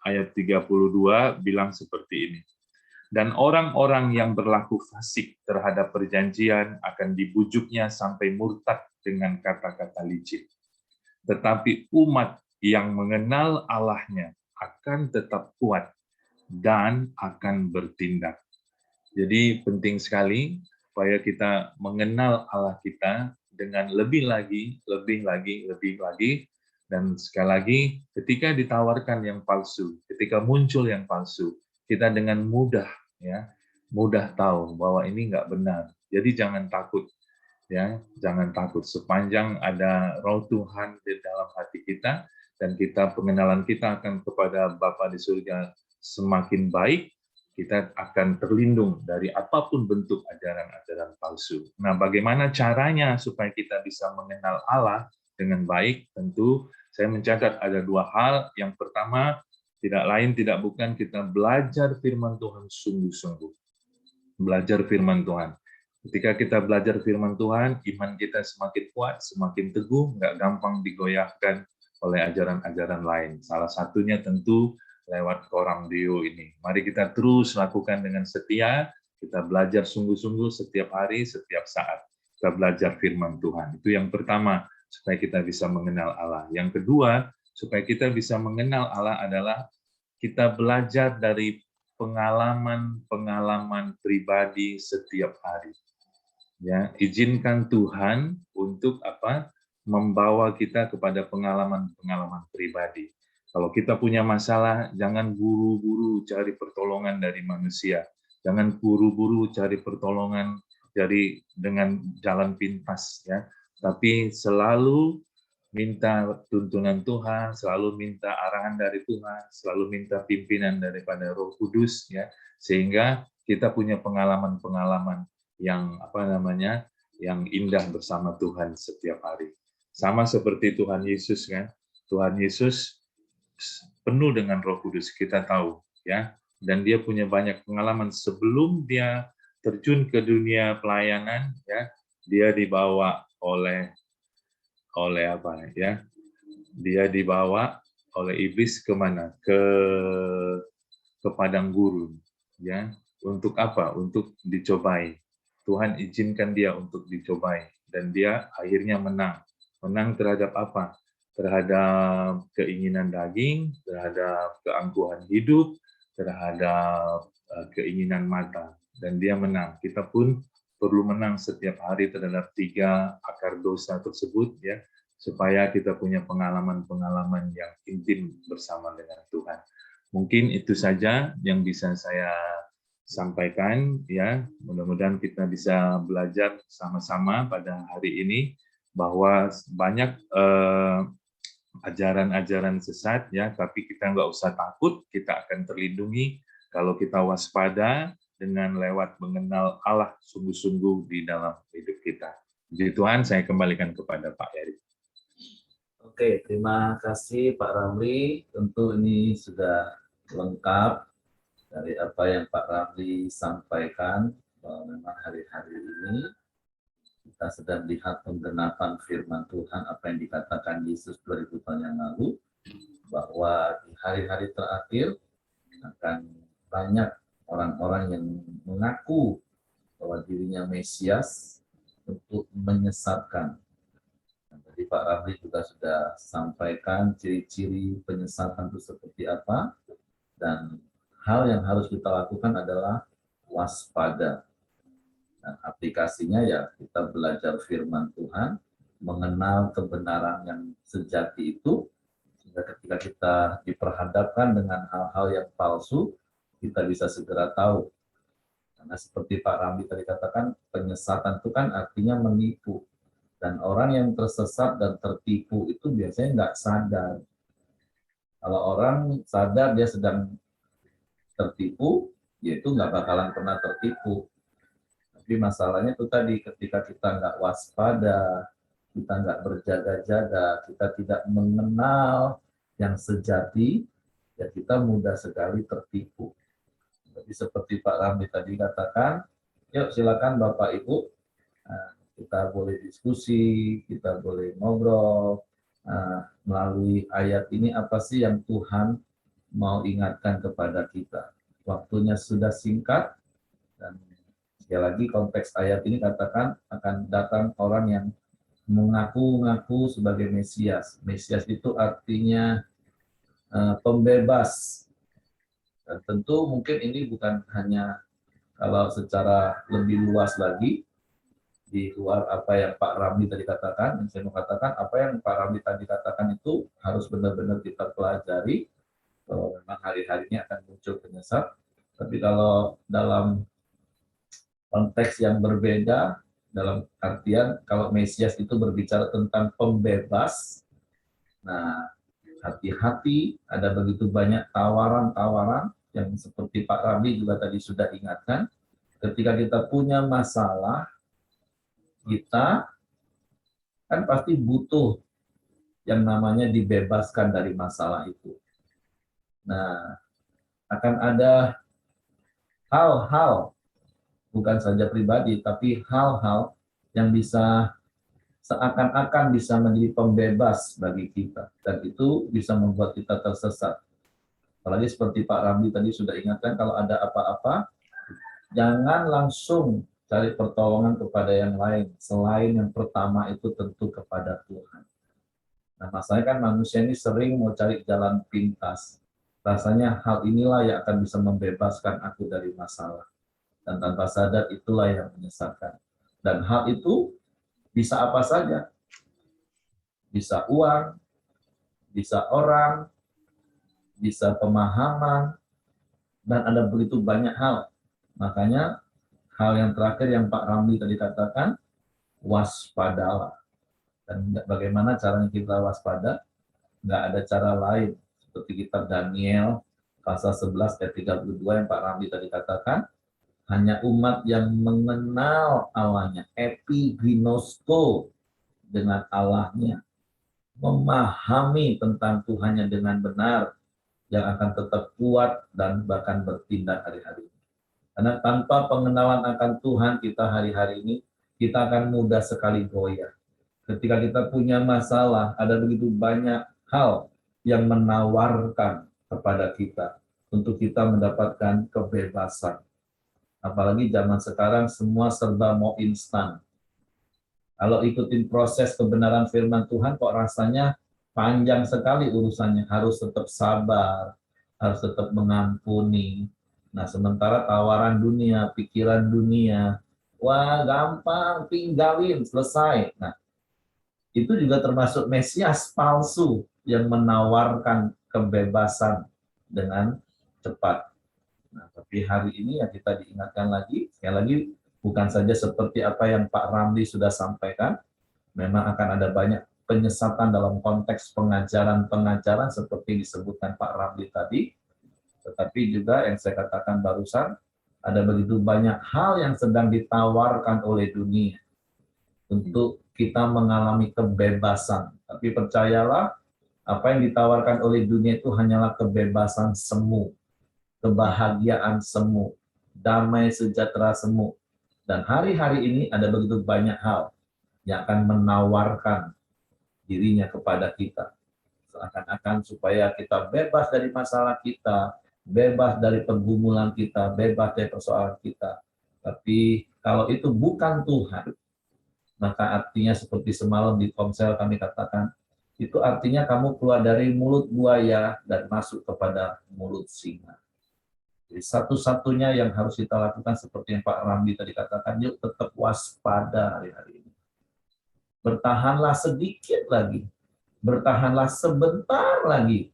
ayat 32 bilang seperti ini. Dan orang-orang yang berlaku fasik terhadap perjanjian akan dibujuknya sampai murtad dengan kata-kata licin. Tetapi umat yang mengenal Allahnya akan tetap kuat dan akan bertindak. Jadi penting sekali supaya kita mengenal Allah kita dengan lebih lagi, lebih lagi, dan sekali lagi ketika ditawarkan yang palsu, ketika muncul yang palsu, kita dengan mudah ya, mudah tahu bahwa ini nggak benar. Jadi jangan takut ya, jangan takut sepanjang ada Roh Tuhan di dalam hati kita dan kita pengenalan kita akan kepada Bapa di surga semakin baik, kita akan terlindung dari apapun bentuk ajaran-ajaran palsu. Nah, bagaimana caranya supaya kita bisa mengenal Allah dengan baik? Tentu saya mencatat ada dua hal. Yang pertama, tidak lain tidak bukan kita belajar firman Tuhan sungguh-sungguh. Belajar firman Tuhan. Ketika kita belajar firman Tuhan, iman kita semakin kuat, semakin teguh, nggak gampang digoyahkan oleh ajaran-ajaran lain. Salah satunya tentu lewat Korang Deo ini. Mari kita terus lakukan dengan setia, kita belajar sungguh-sungguh setiap hari, setiap saat. Kita belajar firman Tuhan. Itu yang pertama, supaya kita bisa mengenal Allah. Yang kedua, supaya kita bisa mengenal Allah adalah kita belajar dari pengalaman-pengalaman pribadi setiap hari. Ya, izinkan Tuhan untuk apa? Membawa kita kepada pengalaman-pengalaman pribadi. Kalau kita punya masalah, jangan buru-buru cari pertolongan dari manusia. Jangan buru-buru cari pertolongan dengan jalan pintas ya. Tapi selalu minta tuntunan Tuhan, selalu minta arahan dari Tuhan, selalu minta pimpinan daripada Roh Kudus ya, sehingga kita punya pengalaman-pengalaman yang yang indah bersama Tuhan setiap hari. Sama seperti Tuhan Yesus kan. Tuhan Yesus penuh dengan Roh Kudus, kita tahu ya. Dan dia punya banyak pengalaman sebelum dia terjun ke dunia pelayanan ya. Dia dibawa oleh apa ya? Dia dibawa oleh iblis kemana? Ke padang gurun ya. Untuk apa? Untuk dicobai. Tuhan izinkan dia untuk dicobai dan dia akhirnya menang. Menang terhadap apa? Terhadap keinginan daging, terhadap keangkuhan hidup, terhadap keinginan mata, dan dia menang. Kita pun perlu menang setiap hari terhadap 3 akar dosa tersebut ya, supaya kita punya pengalaman-pengalaman yang intim bersama dengan Tuhan. Mungkin itu saja yang bisa saya sampaikan ya. Mudah-mudahan kita bisa belajar sama-sama pada hari ini bahwa banyak ajaran-ajaran sesat ya, tapi kita nggak usah takut, kita akan terlindungi kalau kita waspada dengan lewat mengenal Allah sungguh-sungguh di dalam hidup kita. Puji Tuhan, saya kembalikan kepada Pak Eri. Oke, terima kasih Pak Ramli. Tentu ini sudah lengkap dari apa yang Pak Ramli sampaikan, bahwa memang hari-hari ini kita sedang lihat penggenapan firman Tuhan, apa yang dikatakan Yesus 2000 tahun yang lalu, bahwa di hari-hari terakhir akan banyak orang-orang yang mengaku bahwa dirinya Mesias untuk menyesatkan. Jadi Pak Ramli juga sudah sampaikan ciri-ciri penyesatan itu seperti apa, dan hal yang harus kita lakukan adalah waspada. Dan aplikasinya ya kita belajar firman Tuhan, mengenal kebenaran yang sejati itu, sehingga ketika kita diperhadapkan dengan hal-hal yang palsu, kita bisa segera tahu. Karena seperti Pak Ramli tadi katakan, penyesatan itu kan artinya menipu. Dan orang yang tersesat dan tertipu itu biasanya nggak sadar. Kalau orang sadar dia sedang tertipu, ya itu nggak bakalan pernah tertipu. Tapi masalahnya itu tadi, ketika kita nggak waspada, kita nggak berjaga-jaga, kita tidak mengenal yang sejati, ya kita mudah sekali tertipu. Jadi seperti Pak Ramli tadi katakan, yuk silakan Bapak Ibu, kita boleh diskusi, kita boleh ngobrol, melalui ayat ini apa sih yang Tuhan mau ingatkan kepada kita. Waktunya sudah singkat, dan sekali lagi konteks ayat ini katakan akan datang orang yang mengaku-ngaku sebagai Mesias. Mesias itu artinya pembebas. Dan tentu mungkin ini bukan hanya kalau secara lebih luas lagi, di luar apa yang Pak Ramli tadi katakan, yang saya mau katakan, apa yang Pak Ramli tadi katakan itu harus benar-benar kita pelajari, kalau memang hari-hari ini akan muncul penyesat. Tapi kalau dalam konteks yang berbeda, dalam artian kalau Mesias itu berbicara tentang pembebas, nah hati-hati, ada begitu banyak tawaran-tawaran yang seperti Pak Ramli juga tadi sudah ingatkan, ketika kita punya masalah, kita kan pasti butuh yang namanya dibebaskan dari masalah itu. Nah, akan ada hal-hal, bukan saja pribadi, tapi hal-hal yang bisa seakan-akan bisa menjadi pembebas bagi kita. Dan itu bisa membuat kita tersesat. Apalagi seperti Pak Ramli tadi sudah ingatkan, kalau ada apa-apa, jangan langsung cari pertolongan kepada yang lain. Selain yang pertama itu tentu kepada Tuhan. Nah, masalahnya kan manusia ini sering mau cari jalan pintas. Rasanya hal inilah yang akan bisa membebaskan aku dari masalah. Dan tanpa sadar itulah yang menyesatkan. Dan hal itu bisa apa saja. Bisa uang, bisa orang, bisa pemahaman, dan ada begitu banyak hal. Makanya hal yang terakhir yang Pak Ramli tadi katakan, waspadalah. Dan bagaimana caranya kita waspada? Nggak ada cara lain. Seperti kitab Daniel, pasal 11 ayat 32 yang Pak Ramli tadi katakan, hanya umat yang mengenal Allahnya, epiginosko dengan Allahnya, memahami tentang Tuhannya dengan benar, yang akan tetap kuat dan bahkan bertindak hari-hari ini. Karena tanpa pengenalan akan Tuhan kita hari-hari ini, kita akan mudah sekali goyah. Ketika kita punya masalah, ada begitu banyak hal yang menawarkan kepada kita untuk kita mendapatkan kebebasan. Apalagi zaman sekarang semua serba mau instan. Kalau ikutin proses kebenaran firman Tuhan kok rasanya panjang sekali urusannya. Harus tetap sabar, harus tetap mengampuni. Nah, sementara tawaran dunia, pikiran dunia, wah gampang, tinggalin, selesai. Nah, itu juga termasuk Mesias palsu yang menawarkan kebebasan dengan cepat. Nah, tapi hari ini yang kita diingatkan lagi, sekali lagi, bukan saja seperti apa yang Pak Ramli sudah sampaikan, memang akan ada banyak penyesatan dalam konteks pengajaran-pengajaran seperti disebutkan Pak Ramli tadi, tetapi juga yang saya katakan barusan, ada begitu banyak hal yang sedang ditawarkan oleh dunia untuk kita mengalami kebebasan. Tapi percayalah, apa yang ditawarkan oleh dunia itu hanyalah kebebasan semu, kebahagiaan semu, damai sejahtera semu. Dan hari-hari ini ada begitu banyak hal yang akan menawarkan dirinya kepada kita. Seakan-akan supaya kita bebas dari masalah kita, bebas dari pergumulan kita, bebas dari persoalan kita. Tapi kalau itu bukan Tuhan, maka artinya seperti semalam di Komsel kami katakan, itu artinya kamu keluar dari mulut buaya dan masuk kepada mulut singa. Jadi satu-satunya yang harus kita lakukan seperti yang Pak Ramli tadi katakan, yuk tetap waspada hari-hari ini. Bertahanlah sedikit lagi, bertahanlah sebentar lagi.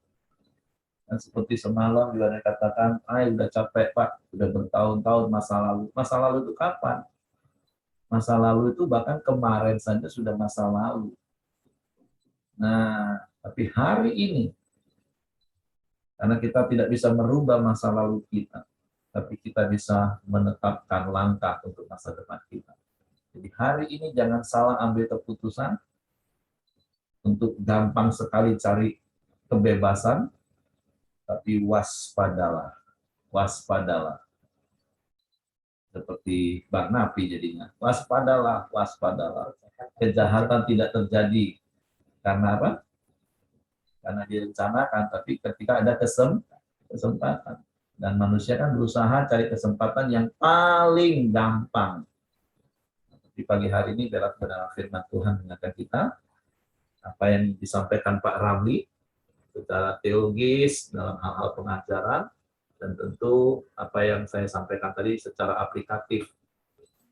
Dan seperti semalam juga dikatakan, udah capek Pak, udah bertahun-tahun masa lalu. Masa lalu itu kapan? Masa lalu itu bahkan kemarin saja sudah masa lalu. Nah, tapi hari ini, karena kita tidak bisa merubah masa lalu kita, tapi kita bisa menetapkan langkah untuk masa depan kita. Jadi hari ini jangan salah ambil keputusan untuk gampang sekali cari kebebasan, tapi waspadalah, waspadalah. Seperti Bang Napi jadinya, waspadalah, waspadalah. Kejahatan tidak terjadi. Karena apa? Karena direncanakan, tapi ketika ada kesempatan. Dan manusia kan berusaha cari kesempatan yang paling gampang. Di pagi hari ini dalam kebenaran firman Tuhan mengingatkan kita, apa yang disampaikan Pak Ramli secara teologis dalam hal-hal pengajaran, Dan tentu apa yang saya sampaikan tadi secara aplikatif.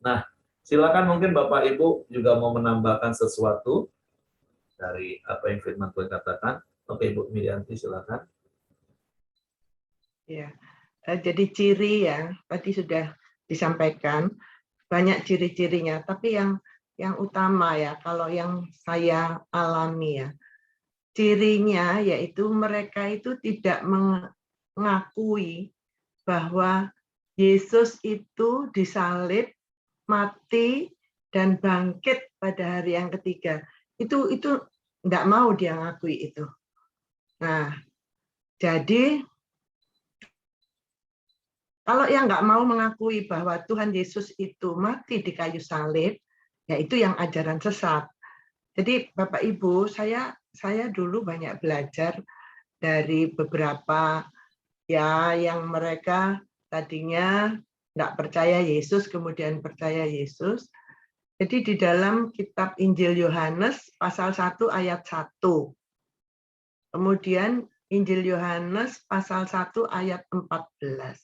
Nah, silakan mungkin Bapak Ibu juga mau menambahkan sesuatu dari apa yang firman Tuhan katakan. Oke, Ibu Midianti, silakan. Ya, jadi ciri ya tadi sudah disampaikan banyak ciri-cirinya, tapi yang utama ya kalau yang saya alami ya cirinya yaitu mereka itu tidak mengakui bahwa Yesus itu disalib, mati dan bangkit pada hari yang ketiga. Itu enggak mau dia ngakui itu. Nah, jadi kalau yang nggak mau mengakui bahwa Tuhan Yesus itu mati di kayu salib, ya itu yang ajaran sesat. Jadi Bapak Ibu, saya dulu banyak belajar dari beberapa ya yang mereka tadinya nggak percaya Yesus, kemudian percaya Yesus. Jadi di dalam kitab Injil Yohanes pasal 1 ayat 1. Kemudian Injil Yohanes pasal 1 ayat 14.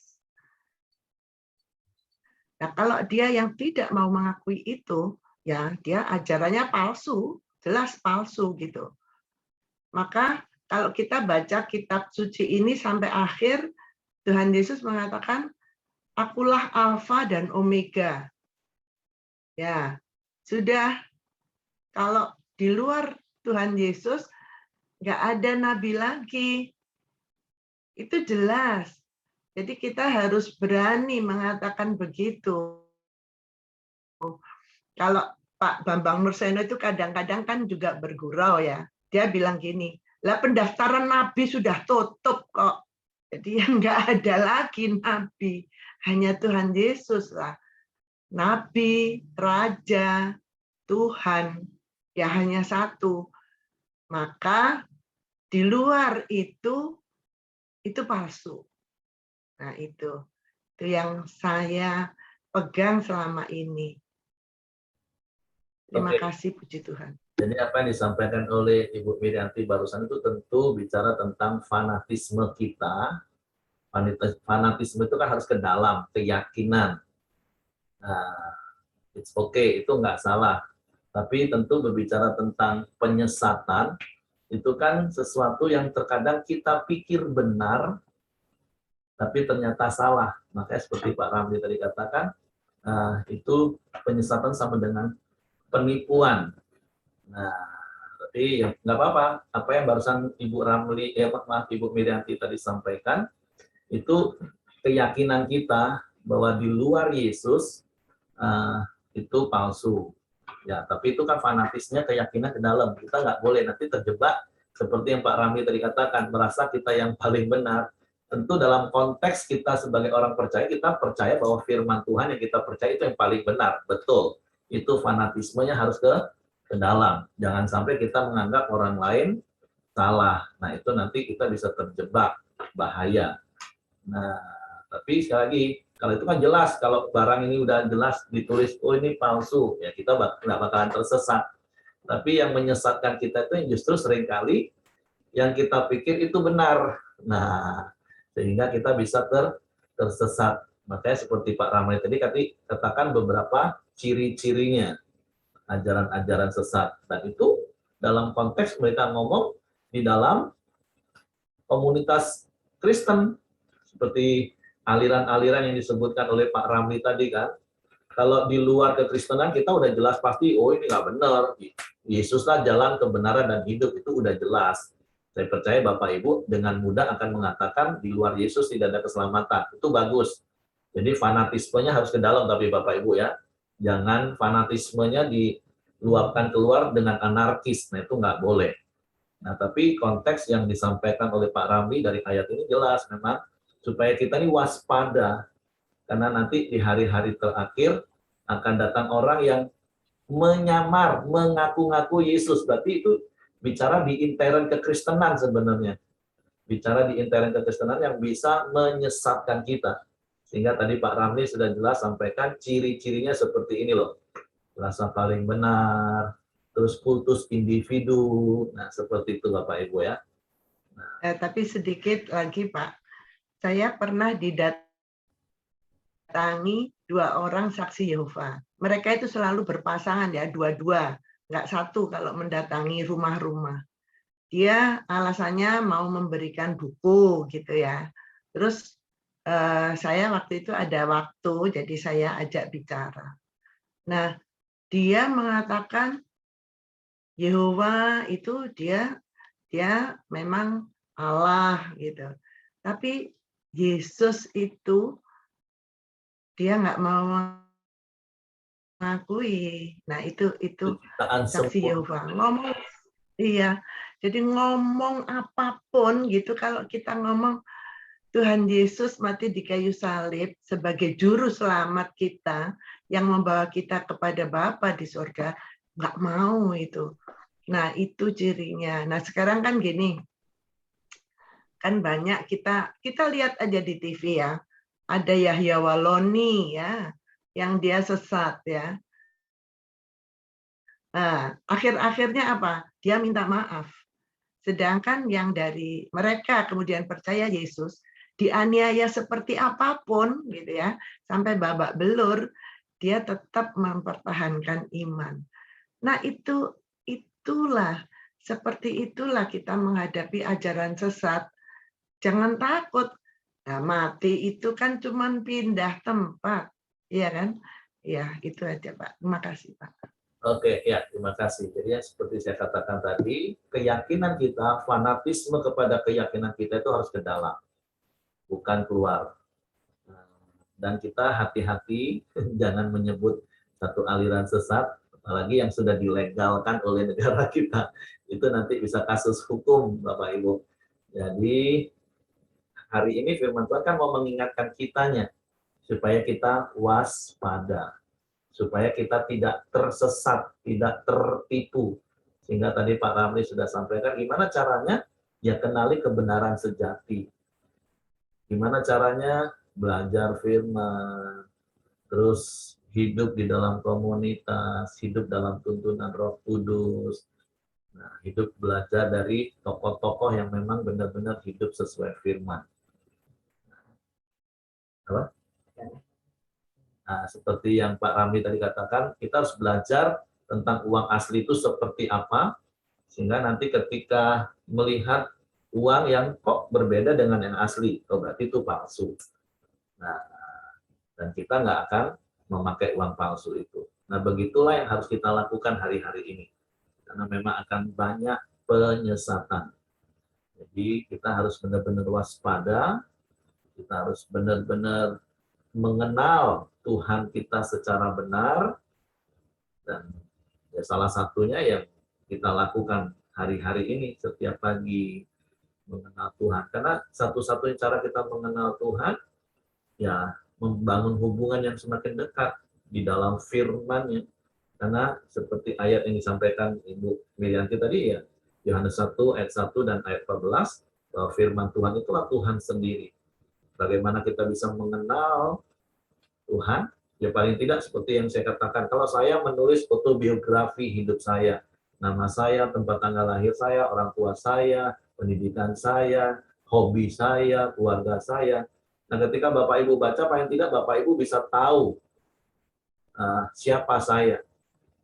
Nah, kalau dia yang tidak mau mengakui itu, ya dia ajarannya palsu, jelas palsu gitu. Maka kalau kita baca kitab suci ini sampai akhir, Tuhan Yesus mengatakan, akulah Alfa dan Omega. Ya, sudah kalau di luar Tuhan Yesus, nggak ada nabi lagi. Itu jelas. Jadi kita harus berani mengatakan begitu. Kalau Pak Bambang Nurseno itu kadang-kadang kan juga bergurau ya. Dia bilang gini, lah pendaftaran nabi sudah tutup kok. Jadi yang nggak ada lagi nabi. Hanya Tuhan Yesus lah. Nabi, Raja, Tuhan, ya hanya satu. Maka di luar itu palsu. Nah itu yang saya pegang selama ini. Terima kasih, puji Tuhan. Jadi apa yang disampaikan oleh Ibu Midianti barusan itu tentu bicara tentang fanatisme kita. Fanatisme itu kan harus ke dalam, keyakinan. Nah, it's okay, itu nggak salah. Tapi tentu berbicara tentang penyesatan, itu kan sesuatu yang terkadang kita pikir benar, tapi ternyata salah. Makanya seperti Pak Ramli tadi katakan, itu penyesatan sama dengan penipuan. Nah, tapi ya nggak apa-apa. Apa yang barusan Ibu Ramli, Ibu Midianti tadi sampaikan, itu keyakinan kita bahwa di luar Yesus itu palsu. Ya, tapi itu kan fanatisnya keyakinan ke dalam. Kita nggak boleh nanti terjebak seperti yang Pak Ramli tadi katakan, merasa kita yang paling benar. Tentu dalam konteks kita sebagai orang percaya, kita percaya bahwa firman Tuhan yang kita percaya itu yang paling benar. Betul. Itu fanatismenya harus ke dalam. Jangan sampai kita menganggap orang lain salah. Nah, itu nanti kita bisa terjebak, bahaya. Nah, tapi sekali lagi, kalau itu kan jelas, kalau barang ini udah jelas ditulis, oh ini palsu, ya kita nggak bakalan tersesat. Tapi yang menyesatkan kita itu yang justru seringkali yang kita pikir itu benar. Nah, sehingga kita bisa tersesat. Makanya seperti Pak Ramli tadi katakan beberapa ciri-cirinya ajaran-ajaran sesat. Dan itu dalam konteks mereka ngomong di dalam komunitas Kristen, seperti aliran-aliran yang disebutkan oleh Pak Ramli tadi kan. Kalau di luar kekristenan kita udah jelas pasti, oh ini nggak benar. Yesuslah jalan kebenaran dan hidup, itu udah jelas. Saya percaya Bapak Ibu dengan mudah akan mengatakan di luar Yesus tidak ada keselamatan. Itu bagus. Jadi fanatismenya harus ke dalam tapi Bapak Ibu ya. Jangan fanatismenya diluapkan keluar dengan anarkis. Nah itu nggak boleh. Nah tapi konteks yang disampaikan oleh Pak Ramli dari ayat ini jelas memang supaya kita ini waspada, karena nanti di hari-hari terakhir akan datang orang yang menyamar, mengaku-ngaku Yesus. Berarti itu bicara di intern kekristenan sebenarnya. Bicara di intern kekristenan yang bisa menyesatkan kita. Sehingga tadi Pak Ramli sudah jelas sampaikan ciri-cirinya seperti ini loh. Rasa paling benar, terus kultus individu. Nah, seperti itu Bapak Ibu ya. Tapi sedikit lagi Pak. saya pernah didatangi 2 orang saksi Yehova. Mereka itu selalu berpasangan ya, 2-2, nggak satu kalau mendatangi rumah-rumah. Dia alasannya mau memberikan buku gitu ya. Terus saya waktu itu ada waktu, jadi saya ajak bicara. Nah, dia mengatakan Yehova itu dia memang Allah gitu. Tapi Yesus itu dia nggak mau mengakui. Nah, itu Ciptaan saksi sempurna. Yehova. Ngomong iya. Jadi ngomong apapun gitu, kalau kita ngomong Tuhan Yesus mati di kayu salib sebagai juru selamat kita yang membawa kita kepada Bapa di surga, nggak mau itu. Nah, itu cirinya. Nah, sekarang kan gini, kan banyak kita lihat aja di TV ya, ada Yahya Waloni ya, yang dia sesat ya. Nah, akhir-akhirnya apa? Dia minta maaf. Sedangkan yang dari mereka kemudian percaya Yesus, dianiaya seperti apapun gitu ya, sampai babak belur, dia tetap mempertahankan iman. Nah, itulah seperti itulah kita menghadapi ajaran sesat. Jangan takut. Nah, mati itu kan cuman pindah tempat, iya kan? Ya, itu aja, Pak. Terima kasih, Pak. Oke, ya, terima kasih. Jadi ya, seperti saya katakan tadi, keyakinan kita, fanatisme kepada keyakinan kita itu harus ke dalam, bukan keluar. Dan kita hati-hati jangan menyebut satu aliran sesat, apalagi yang sudah dilegalkan oleh negara kita. Itu nanti bisa kasus hukum, Bapak Ibu. Jadi hari ini firman Tuhan kan mau mengingatkan kitanya supaya kita waspada, supaya kita tidak tersesat, tidak tertipu. Sehingga tadi Pak Ramli sudah sampaikan gimana caranya? Ya kenali kebenaran sejati. Gimana caranya? Belajar firman, terus hidup di dalam komunitas, hidup dalam tuntunan Roh Kudus. Nah, hidup belajar dari tokoh-tokoh yang memang benar-benar hidup sesuai firman. Apa? Nah, seperti yang Pak Ramli tadi katakan, kita harus belajar tentang uang asli itu seperti apa, sehingga nanti ketika melihat uang yang kok berbeda dengan yang asli, oh berarti itu palsu. Nah, dan kita nggak akan memakai uang palsu itu. Nah, begitulah yang harus kita lakukan hari-hari ini. Karena memang akan banyak penyesatan. Jadi kita harus benar-benar waspada, kita harus benar-benar mengenal Tuhan kita secara benar, dan ya salah satunya yang kita lakukan hari-hari ini setiap pagi, mengenal Tuhan. Karena satu-satunya cara kita mengenal Tuhan, ya membangun hubungan yang semakin dekat di dalam firman-Nya. Karena seperti ayat yang disampaikan Ibu Milianti tadi ya, Yohanes 1 ayat 1 dan ayat 14, bahwa firman Tuhan itulah Tuhan sendiri. Bagaimana kita bisa mengenal Tuhan? Ya paling tidak seperti yang saya katakan, kalau saya menulis autobiografi hidup saya, nama saya, tempat tanggal lahir saya, orang tua saya, pendidikan saya, hobi saya, keluarga saya. Nah, ketika Bapak Ibu baca, paling tidak Bapak Ibu bisa tahu siapa saya.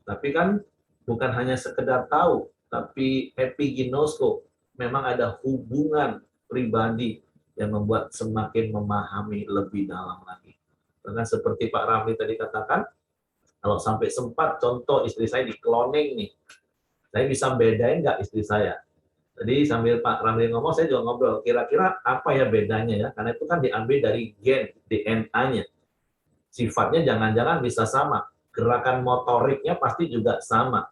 Tapi kan bukan hanya sekedar tahu, tapi epiginosko, memang ada hubungan pribadi yang membuat semakin memahami lebih dalam lagi. Karena seperti Pak Ramli tadi katakan, kalau sampai sempat contoh istri saya di cloning nih, saya bisa bedain nggak istri saya? Jadi sambil Pak Ramli ngomong, saya juga ngobrol, kira-kira apa ya bedanya ya? Karena itu kan diambil dari gen, DNA-nya. Sifatnya jangan-jangan bisa sama, gerakan motoriknya pasti juga sama.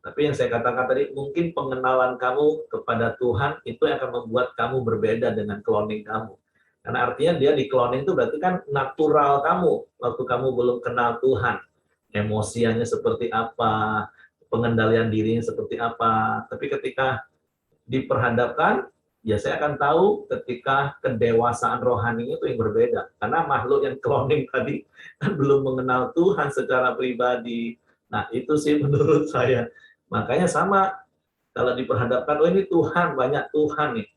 Tapi yang saya katakan tadi, mungkin pengenalan kamu kepada Tuhan itu akan membuat kamu berbeda dengan cloning kamu. Karena artinya dia di cloning itu berarti kan natural kamu, waktu kamu belum kenal Tuhan. Emosiannya seperti apa, pengendalian dirinya seperti apa. Tapi ketika diperhadapkan, ya saya akan tahu ketika kedewasaan rohani itu yang berbeda. Karena makhluk yang cloning tadi kan belum mengenal Tuhan secara pribadi. Nah, itu sih menurut saya. Makanya sama, kalau diperhadapkan, oh ini Tuhan, banyak Tuhan nih.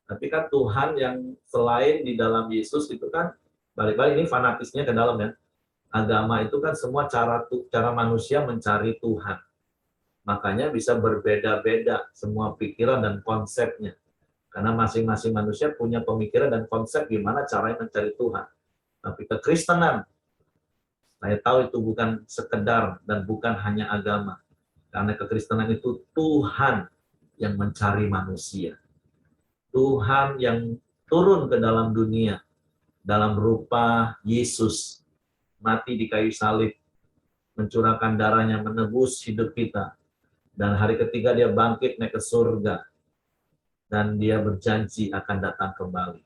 Tapi kan Tuhan yang selain di dalam Yesus itu kan, balik-balik ini fanatisnya ke dalam ya. Agama itu kan semua cara manusia mencari Tuhan. Makanya bisa berbeda-beda semua pikiran dan konsepnya. Karena masing-masing manusia punya pemikiran dan konsep gimana caranya mencari Tuhan. Tapi kekristenan, saya tahu itu bukan sekedar dan bukan hanya agama. Karena kekristenan itu Tuhan yang mencari manusia. Tuhan yang turun ke dalam dunia dalam rupa Yesus, mati di kayu salib, mencurahkan darahnya menebus hidup kita, dan hari ketiga dia bangkit naik ke surga, dan dia berjanji akan datang kembali,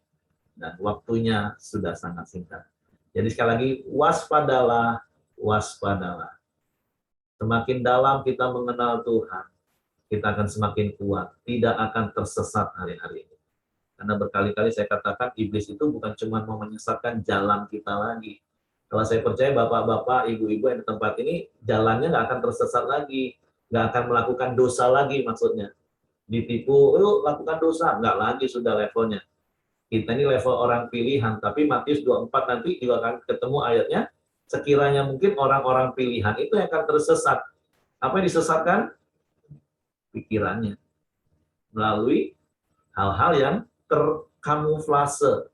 dan waktunya sudah sangat singkat. Jadi sekali lagi, waspadalah, waspadalah. Semakin dalam kita mengenal Tuhan, kita akan semakin kuat, tidak akan tersesat hari-hari ini. Karena berkali-kali saya katakan, iblis itu bukan cuma mau menyesatkan jalan kita lagi. Kalau saya percaya bapak-bapak, ibu-ibu yang di tempat ini, jalannya nggak akan tersesat lagi. Nggak akan melakukan dosa lagi maksudnya. Ditipu, yuk lakukan dosa. Nggak lagi sudah levelnya. Kita ini level orang pilihan. Tapi Matius 24 nanti juga akan ketemu ayatnya. Sekiranya mungkin orang-orang pilihan itu yang akan tersesat. Apa yang disesatkan? Pikirannya. Melalui hal-hal yang terkamuflase,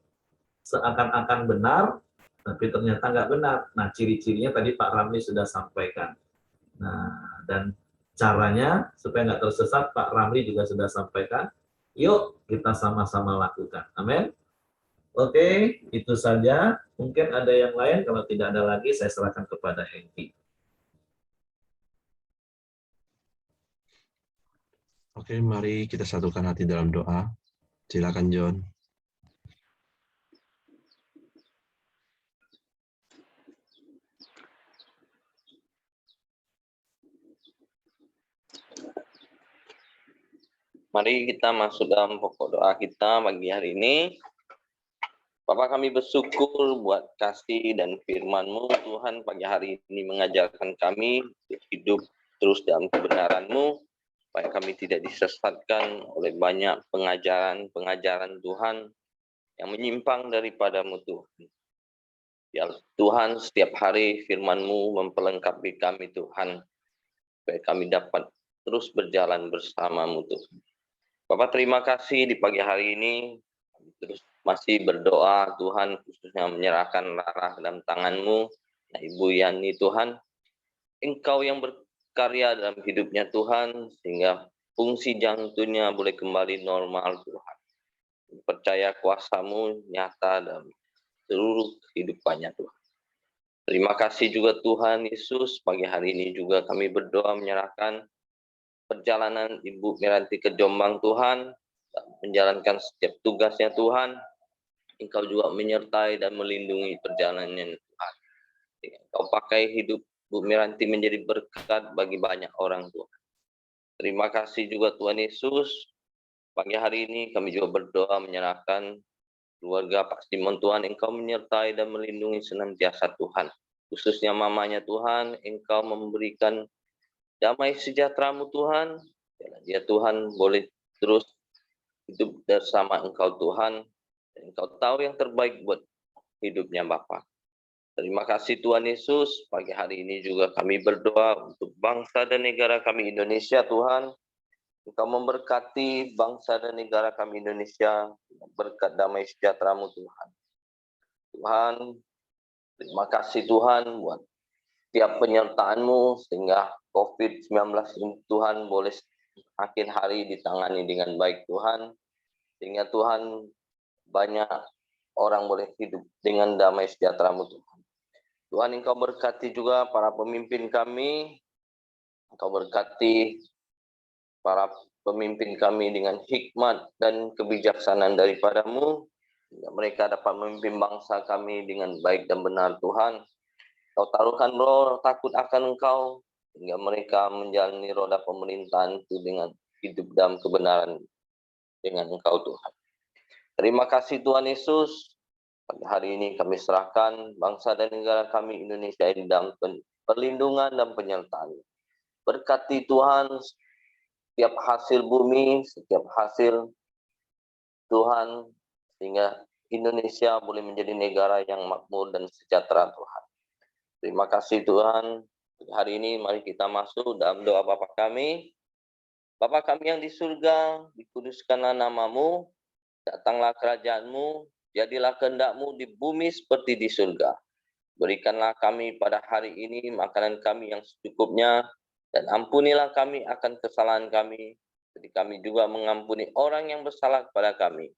seakan-akan benar, tapi ternyata nggak benar. Nah, ciri-cirinya tadi Pak Ramli sudah sampaikan. Nah, dan caranya supaya nggak tersesat, Pak Ramli juga sudah sampaikan. Yuk, kita sama-sama lakukan. Amin. Oke, itu saja. Mungkin ada yang lain. Kalau tidak ada lagi, saya serahkan kepada Hengki. Oke, mari kita satukan hati dalam doa. Silakan John. Mari kita masuk dalam pokok doa kita pagi hari ini. Bapak, kami bersyukur buat kasih dan firman-Mu, Tuhan. Pagi hari ini mengajarkan kami untuk hidup terus dalam kebenaran-Mu, supaya kami tidak disesatkan oleh banyak pengajaran Tuhan yang menyimpang daripada-Mu, Tuhan. Ya Tuhan, setiap hari firman-Mu memperlengkapi kami, Tuhan, supaya kami dapat terus berjalan bersama-Mu, Tuhan. Bapak, terima kasih di pagi hari ini. Kami terus masih berdoa, Tuhan, khususnya menyerahkan Rara dalam tangan-Mu. Nah, Ibu Yani, Tuhan, Engkau yang berkarya dalam hidupnya, Tuhan, sehingga fungsi jantungnya boleh kembali normal, Tuhan. Percaya kuasa-Mu nyata dalam seluruh kehidupannya, Tuhan. Terima kasih juga Tuhan Yesus, pagi hari ini juga kami berdoa menyerahkan perjalanan Ibu Miranti ke Jombang, Tuhan, menjalankan setiap tugasnya, Tuhan. Engkau juga menyertai dan melindungi perjalanannya, Tuhan. Engkau pakai hidup Bu Miranti menjadi berkat bagi banyak orang, Tuhan. Terima kasih juga Tuhan Yesus. Pagi hari ini kami juga berdoa menyerahkan keluarga Pak Simon, Tuhan. Engkau menyertai dan melindungi senantiasa, Tuhan. Khususnya mamanya, Tuhan. Engkau memberikan damai sejahtera-Mu, Tuhan. Dia, Tuhan, boleh terus hidup bersama Engkau, Tuhan. Dan Engkau tahu yang terbaik buat hidupnya, Bapa. Terima kasih Tuhan Yesus. Pagi hari ini juga kami berdoa untuk bangsa dan negara kami Indonesia, Tuhan. Engkau memberkati bangsa dan negara kami Indonesia. Berkat damai sejahtera-Mu, Tuhan. Tuhan, terima kasih Tuhan buat setiap penyertaan-Mu sehingga COVID-19 ini, Tuhan, boleh makin hari ditangani dengan baik, Tuhan. Sehingga Tuhan, banyak orang boleh hidup dengan damai sejahtera-Mu, Tuhan. Tuhan, Engkau berkati juga para pemimpin kami. Engkau berkati para pemimpin kami dengan hikmat dan kebijaksanaan daripada-Mu. Sehingga mereka dapat memimpin bangsa kami dengan baik dan benar, Tuhan. Kau taruhkan roh takut akan Engkau, sehingga mereka menjalani roda pemerintahan itu dengan hidup dalam kebenaran dengan Engkau, Tuhan. Terima kasih Tuhan Yesus. Pada hari ini kami serahkan bangsa dan negara kami Indonesia ini dalam perlindungan dan penyertaan. Berkati Tuhan setiap hasil bumi, setiap hasil Tuhan, sehingga Indonesia boleh menjadi negara yang makmur dan sejahtera Tuhan. Terima kasih Tuhan. Hari ini mari kita masuk dalam doa Bapa kami. Bapa kami yang di surga, dikuduskanlah namamu, datanglah kerajaan-Mu, jadilah kehendak-Mu di bumi seperti di surga. Berikanlah kami pada hari ini makanan kami yang secukupnya, dan ampunilah kami akan kesalahan kami, jadi kami juga mengampuni orang yang bersalah kepada kami.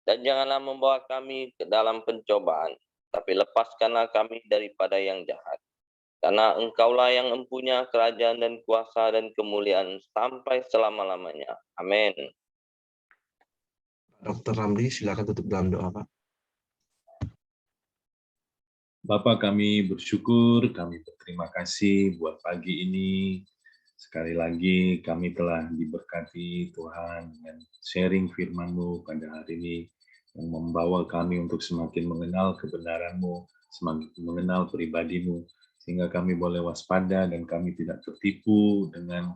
Dan janganlah membawa kami ke dalam pencobaan, tapi lepaskanlah kami daripada yang jahat. Karena Engkaulah yang mempunyai kerajaan dan kuasa dan kemuliaan sampai selama-lamanya. Amin. Dr. Ramli, silakan tutup dalam doa, Pak. Bapa kami bersyukur, kami berterima kasih buat pagi ini. Sekali lagi kami telah diberkati Tuhan dengan sharing firman-Mu pada hari ini yang membawa kami untuk semakin mengenal kebenaran-Mu, semakin mengenal pribadi-Mu, sehingga kami boleh waspada dan kami tidak tertipu dengan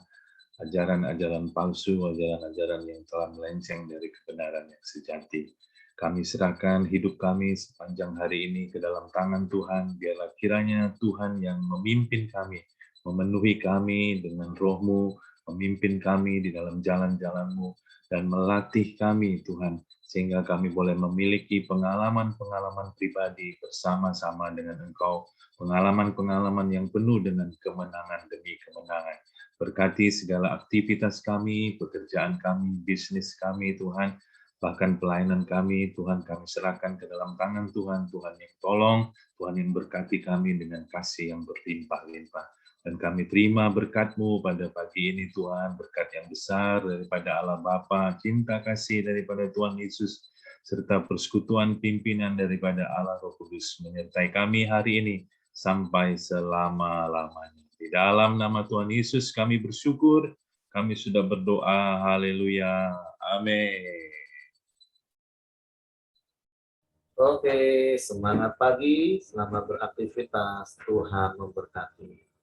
ajaran-ajaran palsu, ajaran-ajaran yang telah melenceng dari kebenaran yang sejati. Kami serahkan hidup kami sepanjang hari ini ke dalam tangan Tuhan. Biarlah kiranya Tuhan yang memimpin kami, memenuhi kami dengan roh-Mu, memimpin kami di dalam jalan-jalan-Mu, dan melatih kami Tuhan, sehingga kami boleh memiliki pengalaman-pengalaman pribadi bersama-sama dengan Engkau, pengalaman-pengalaman yang penuh dengan kemenangan demi kemenangan. Berkati segala aktivitas kami, pekerjaan kami, bisnis kami Tuhan, bahkan pelayanan kami, Tuhan kami serahkan ke dalam tangan Tuhan, Tuhan yang tolong, Tuhan yang berkati kami dengan kasih yang berlimpah-limpah. Dan kami terima berkat-Mu pada pagi ini Tuhan, berkat yang besar daripada Allah Bapa, cinta kasih daripada Tuhan Yesus, serta persekutuan pimpinan daripada Allah Roh Kudus menyertai kami hari ini sampai selama-lamanya. Di dalam nama Tuhan Yesus kami bersyukur, kami sudah berdoa, haleluya, amin. Oke, semangat pagi, selamat beraktivitas, Tuhan memberkati.